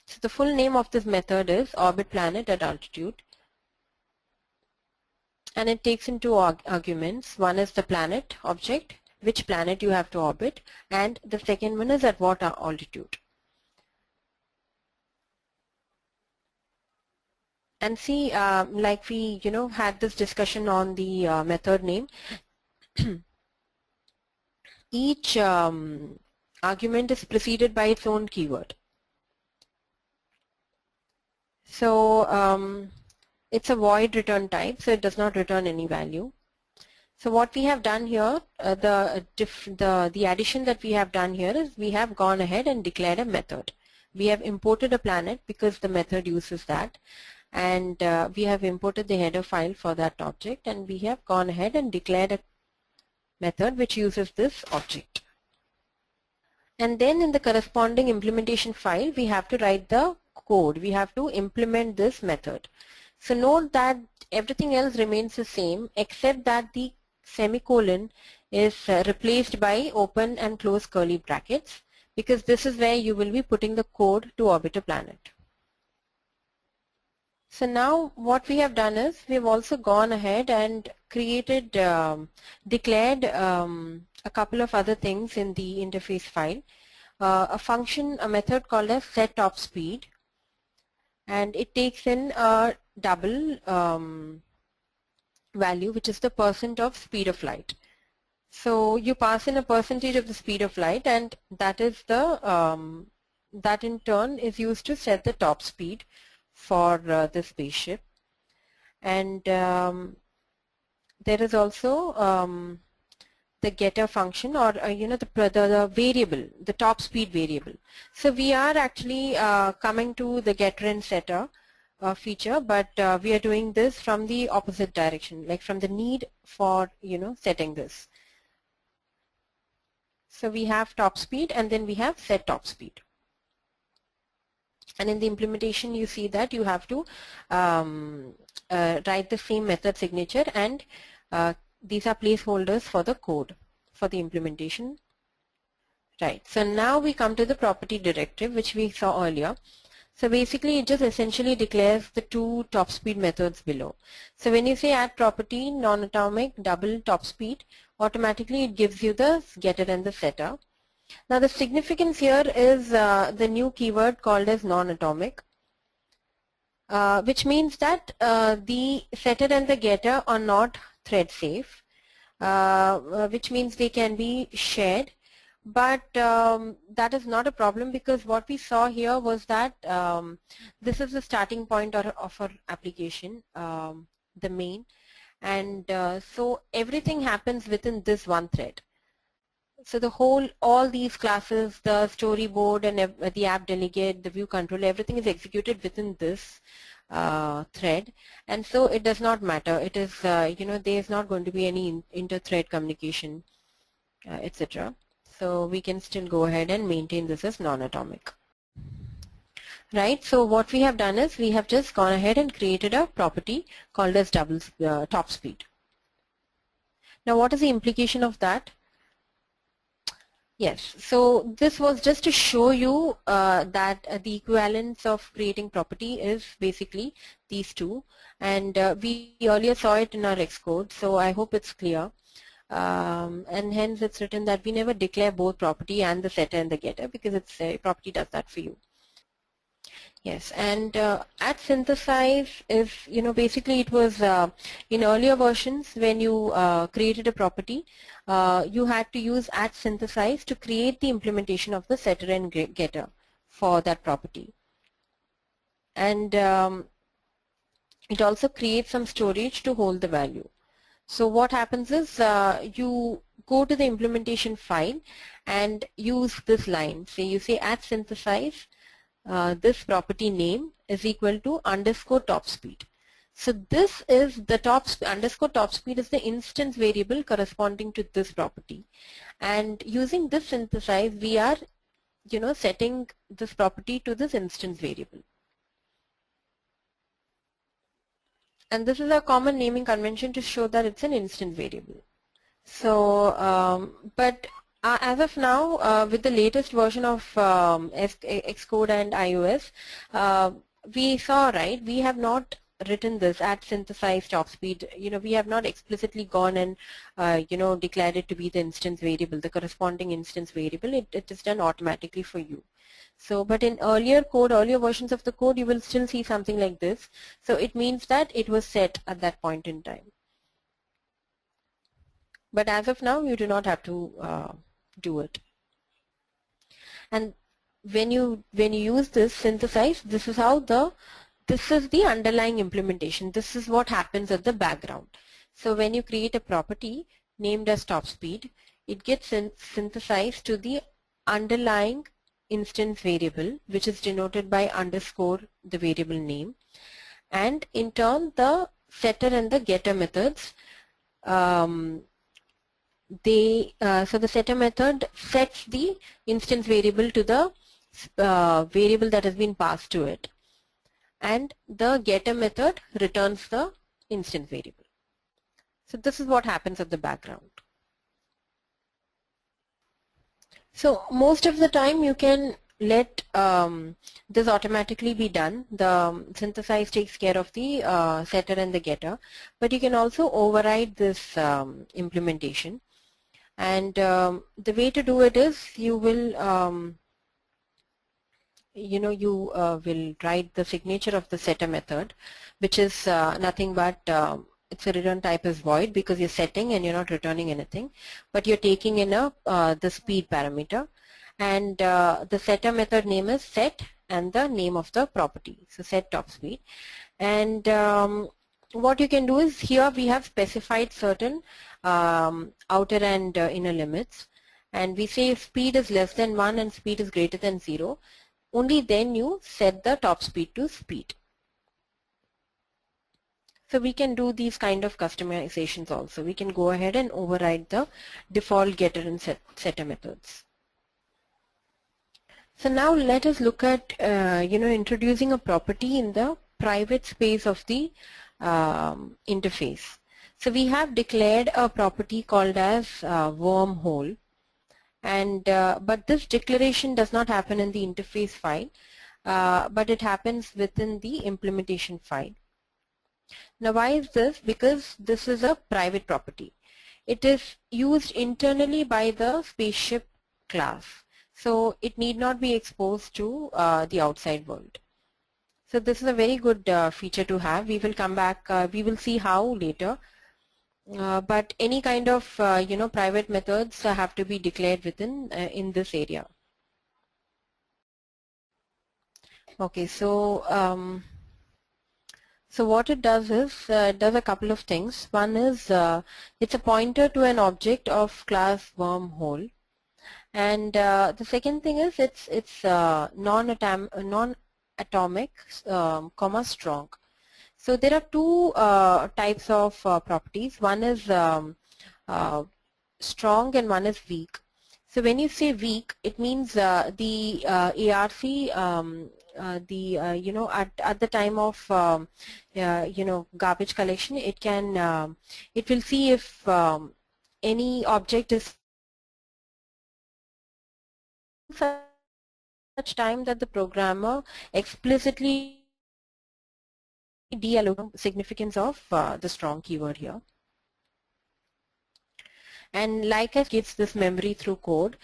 So the full name of this method is orbit planet at altitude, and it takes in two arguments. One is the planet object, which planet you have to orbit, and the second one is at what altitude. And see, like we had this discussion on the method name. Each argument is preceded by its own keyword. So it's a void return type, so it does not return any value. So what we have done here, the addition that we have done here is we have gone ahead and declared a method. We have imported a planet because the method uses that, and we have imported the header file for that object, and we have gone ahead and declared a method which uses this object. And then in the corresponding implementation file, we have to write the code. We have to implement this method. So note that everything else remains the same except that the semicolon is replaced by open and close curly brackets, because this is where you will be putting the code to orbit a planet. So now what we have done is we have also gone ahead and created, declared a couple of other things in the interface file. A function, a method called as set top speed, and it takes in a double value, which is the percent of speed of light. So you pass in a percentage of the speed of light, and that is the that in turn is used to set the top speed for the spaceship. And there is also the getter function, or the variable, the top speed variable. So we are actually coming to the getter and setter feature, but we are doing this from the opposite direction, like from the need for setting this. So we have top speed, and then we have set top speed. And in the implementation, you see that you have to write the same method signature, and these are placeholders for the code for the implementation. Right. So now we come to the property directive, which we saw earlier. So basically, it just essentially declares the two top speed methods below. So when you say add property non-atomic double top speed, automatically it gives you the getter and the setter. Now the significance here is the new keyword called as non-atomic, which means that the setter and the getter are not thread safe, which means they can be shared. But that is not a problem, because what we saw here was that this is the starting point of our application, the main, and so everything happens within this one thread. So all these classes, the storyboard and the app delegate, the view control, everything is executed within this thread, and so it does not matter. It is, there is not going to be any inter-thread communication, etc. So we can still go ahead and maintain this as non-atomic. Right, so what we have done is we have just gone ahead and created a property called as double top speed. Now what is the implication of that? Yes, so this was just to show you that the equivalence of creating property is basically these two, and we earlier saw it in our Xcode, so I hope it's clear. And hence it's written that we never declare both property and the setter and the getter, because it's property does that for you. Yes, and at synthesize is, basically it was in earlier versions when you created a property, you had to use at synthesize to create the implementation of the setter and getter for that property. And it also creates some storage to hold the value. So what happens is you go to the implementation file and use this line. So you say at synthesize, this property name is equal to underscore top speed. So this is the underscore top speed is the instance variable corresponding to this property. And using this synthesize, we are setting this property to this instance variable. And this is a common naming convention to show that it's an instance variable. So, but as of now, with the latest version of Xcode and iOS, we saw, right, we have not written this at synthesize top speed. We have not explicitly gone and, declared it to be the instance variable, the corresponding instance variable. It is done automatically for you. So, but in earlier versions of the code, you will still see something like this. So it means that it was set at that point in time. But as of now, you do not have to do it. And when you use this synthesize, this is the underlying implementation. This is what happens at the background. So when you create a property named as top speed, it gets synthesized to the underlying instance variable, which is denoted by underscore the variable name. And in turn, the setter and the getter methods, so the setter method sets the instance variable to the variable that has been passed to it, and the getter method returns the instance variable. So this is what happens at the background. So most of the time you can let this automatically be done. The synthesize takes care of the setter and the getter, but you can also override this implementation. And the way to do it is you will will write the signature of the setter method, which is nothing but it's a return type is void because you're setting and you're not returning anything, but you're taking in the speed parameter, and the setter method name is set and the name of the property, so set top speed. And what you can do is here we have specified certain outer and inner limits, and we say if speed is less than 1 and speed is greater than 0, only then you set the top speed to speed. So we can do these kind of customizations also. We can go ahead and override the default getter and setter methods. So now let us look at introducing a property in the private space of the interface. So we have declared a property called as wormhole, and but this declaration does not happen in the interface file, but it happens within the implementation file. Now why is this? Because this is a private property. It is used internally by the spaceship class, so it need not be exposed to the outside world. So this is a very good feature to have. We will come back, we will see how later. But any kind of private methods have to be declared within in this area. Okay, so so what it does is it does a couple of things. One is it's a pointer to an object of class wormhole, and the second thing is it's non-atomic, comma strong. So there are two types of properties. One is strong and one is weak. So when you say weak, it means the ARC, at the time of garbage collection, it can it will see if any object is such time that the programmer explicitly deallocate significance of the strong keyword here. And like I gives this memory through code,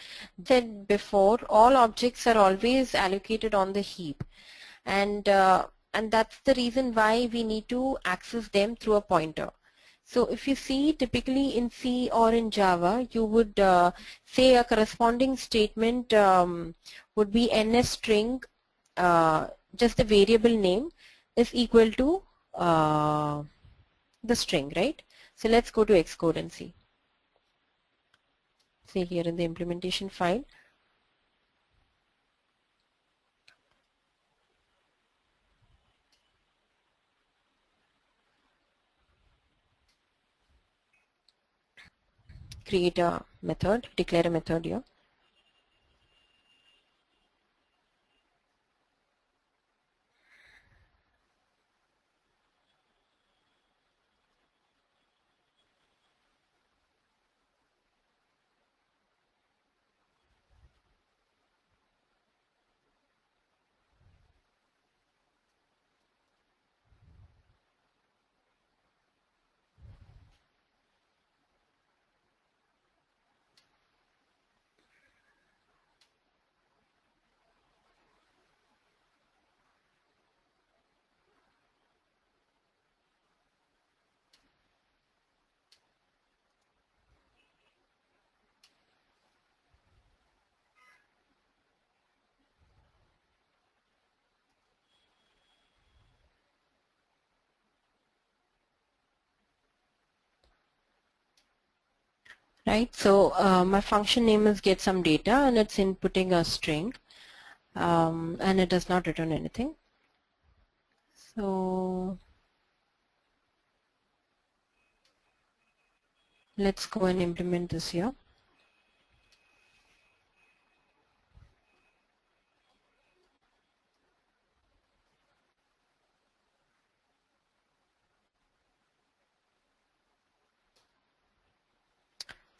said before, all objects are always allocated on the heap, and that's the reason why we need to access them through a pointer. So if you see typically in C or in Java, you would say a corresponding statement would be ns string, just the variable name is equal to the string, right? So let's go to Xcode and see. See here in the implementation file. Create a method, declare a method here. Right, so my function name is get some data and it's inputting a string, and it does not return anything. So let's go and implement this here.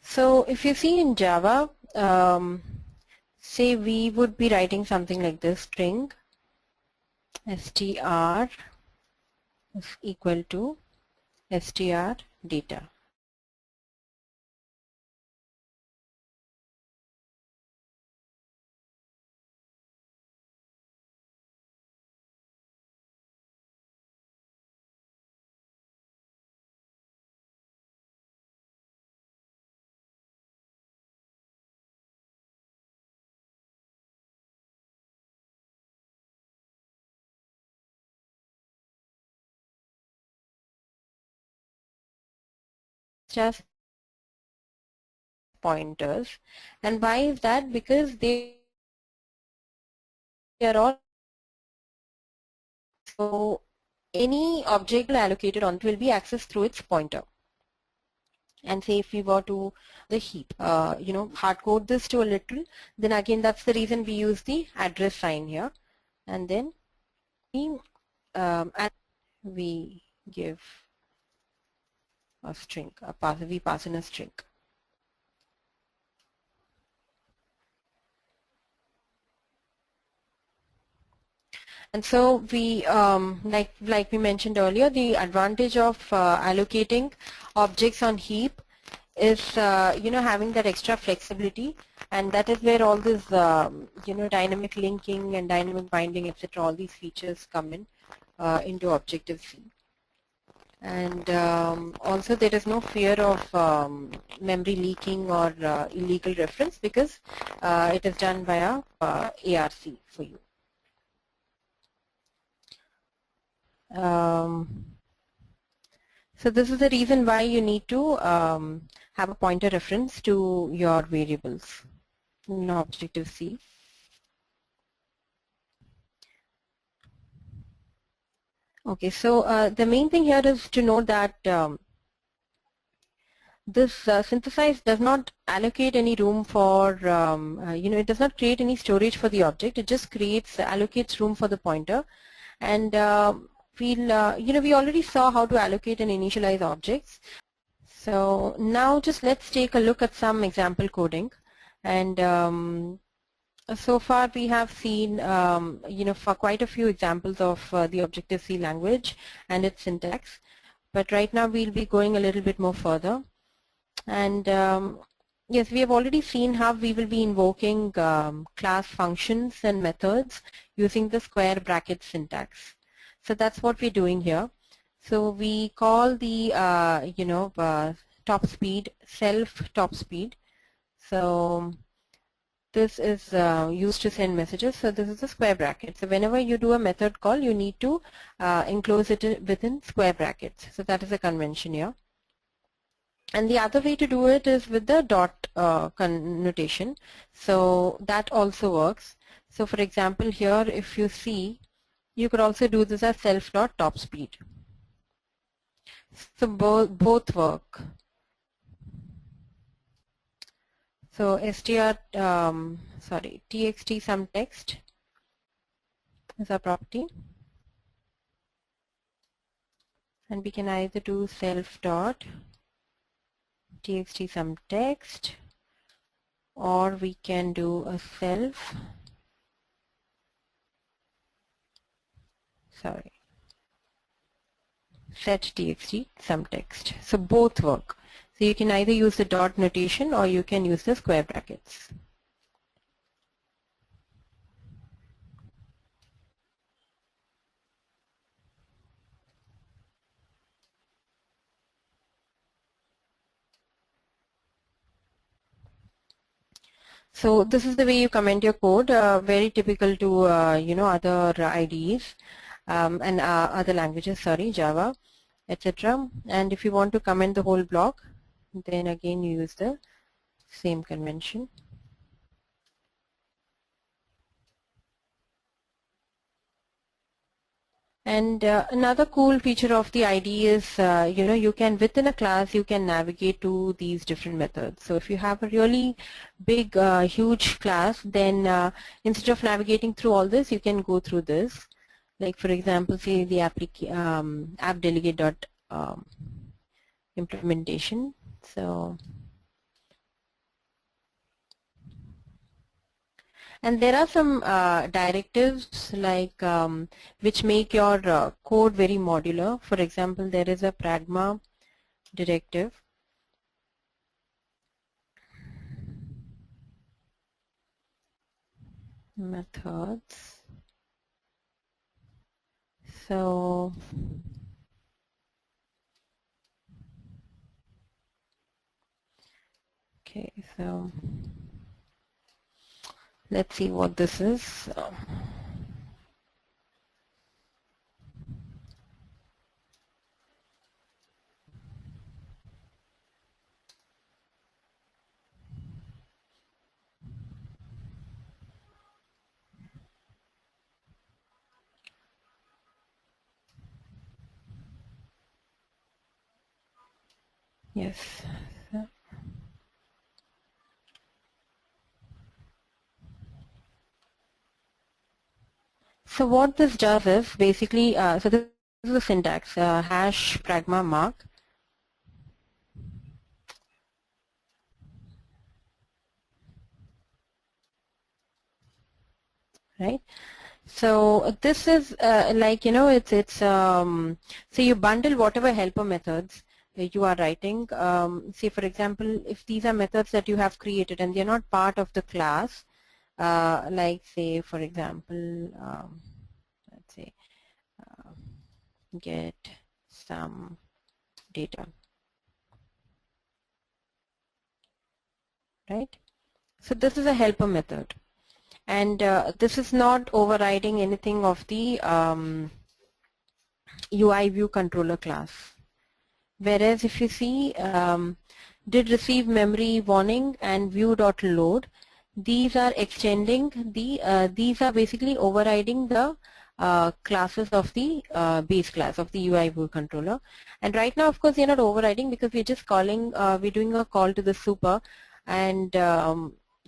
So if you see in Java, say we would be writing something like this: string str is equal to str data. as pointers. And why is that? Because they are all, so any object allocated on it will be accessed through its pointer. And say if we were to the heap, hard code this to a little, then again that's the reason we use the address sign here, and then we give a string, we pass in a string. And so we, like we mentioned earlier, the advantage of allocating objects on heap is, having that extra flexibility, and that is where all this, dynamic linking and dynamic binding, etc., all these features come in into Objective-C. And also there is no fear of memory leaking or illegal reference, because it is done via ARC for you. So this is the reason why you need to have a pointer reference to your variables in Objective-C. Okay, so the main thing here is to know that this synthesize does not allocate any room for, it does not create any storage for the object. It just allocates room for the pointer. And we already saw how to allocate and initialize objects. So now just let's take a look at some example coding. And so far we have seen, for quite a few examples of the Objective-C language and its syntax. But right now we'll be going a little bit more further. And yes, we have already seen how we will be invoking class functions and methods using the square bracket syntax. So that's what we're doing here. So we call the top speed self top speed. So this is used to send messages. So this is a square bracket. So whenever you do a method call, you need to enclose it within square brackets. So that is a convention here. And the other way to do it is with the dot connotation. So that also works. So for example here, if you see, you could also do this as self dot top speed. So both work. So txt some text is our property, and we can either do self dot txt some text, or we can do a self set txt some text. So both work. So you can either use the dot notation or you can use the square brackets. So this is the way you comment your code, very typical to other IDEs and other languages, Java, etc. And if you want to comment the whole block, then again you use the same convention. And another cool feature of the IDE is, you can, within a class, you can navigate to these different methods. So if you have a really big, huge class, then instead of navigating through all this, you can go through this. Like for example, say the app delegate dot implementation. So, and there are some directives like which make your code very modular. For example, there is a pragma directive. Methods. So okay, so let's see what this is. Yes. So what this does is basically, so this is the syntax, hash pragma mark. Right. So this is like, so you bundle whatever helper methods you are writing. Say for example, if these are methods that you have created and they're not part of the class, like say for example, let's say get some data, right? So this is a helper method, and this is not overriding anything of the UI view controller class. Whereas if you see did receive memory warning and view.load, these are extending the these are basically overriding the classes of the base class of the UI view controller. And right now, of course, they're not overriding because we're just calling, we're doing a call to the super, and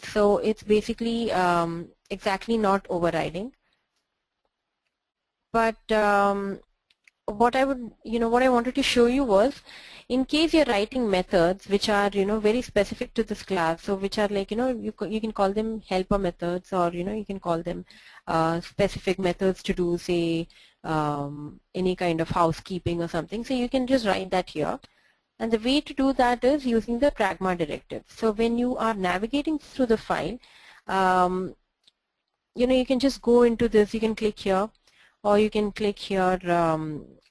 so it's basically exactly not overriding. But what I would, what I wanted to show you was, in case you're writing methods which are, very specific to this class, so which are like, you can call them helper methods, or, you can call them specific methods to do, say, any kind of housekeeping or something. So you can just write that here. And the way to do that is using the pragma directive. So when you are navigating through the file, you can just go into this, you can click here, or you can click here,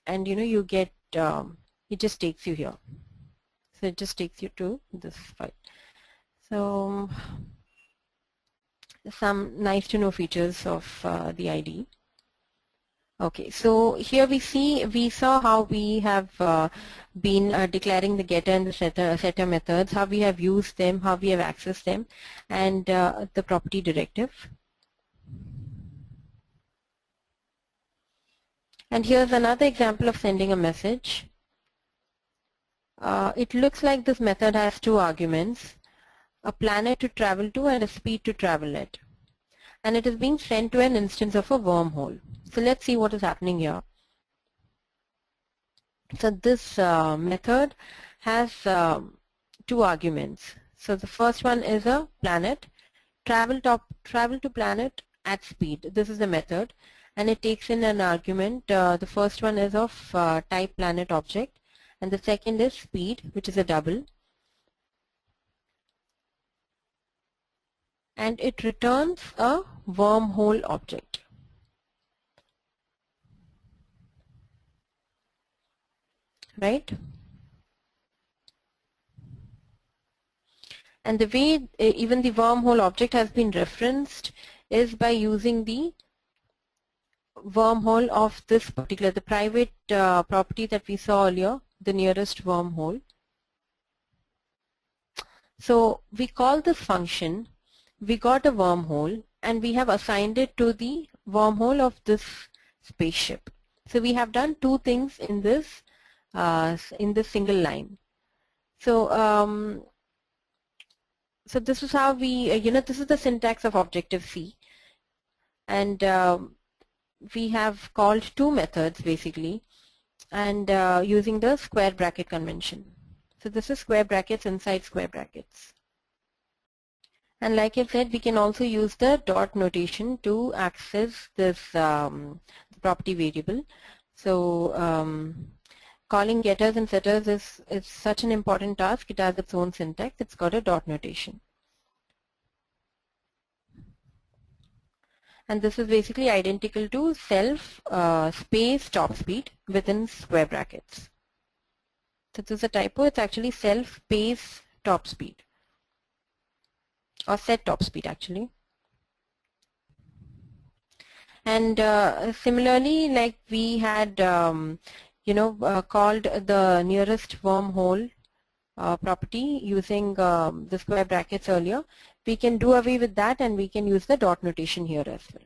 and you get, it just takes you here. So it just takes you to this file. So some nice to know features of the IDE. Okay, so here we saw how we have been declaring the getter and the setter methods, how we have used them, how we have accessed them, and the property directive. And here's another example of sending a message. It looks like this method has two arguments, a planet to travel to and a speed to travel at. And it is being sent to an instance of a wormhole. So let's see what is happening here. So this method has two arguments. So the first one is a planet, travel to planet at speed. This is the method, and it takes in an argument. The first one is of type planet object, and the second is speed, which is a double. And it returns a wormhole object. Right? And the way even the wormhole object has been referenced is by using the wormhole of this particular, the private property that we saw earlier, the nearest wormhole. So we call this function, we got a wormhole, and we have assigned it to the wormhole of this spaceship. So we have done two things in this single line. So so this is how we, this is the syntax of Objective-C, and we have called two methods basically, and using the square bracket convention. So this is square brackets inside square brackets. And like I said, we can also use the dot notation to access this property variable. So calling getters and setters is such an important task. It has its own syntax. It's got a dot notation. And this is basically identical to self space top speed within square brackets. So this is a typo. It's actually self space top speed, or set top speed actually. And similarly, like we had called the nearest wormhole property using the square brackets earlier, we can do away with that and we can use the dot notation here as well.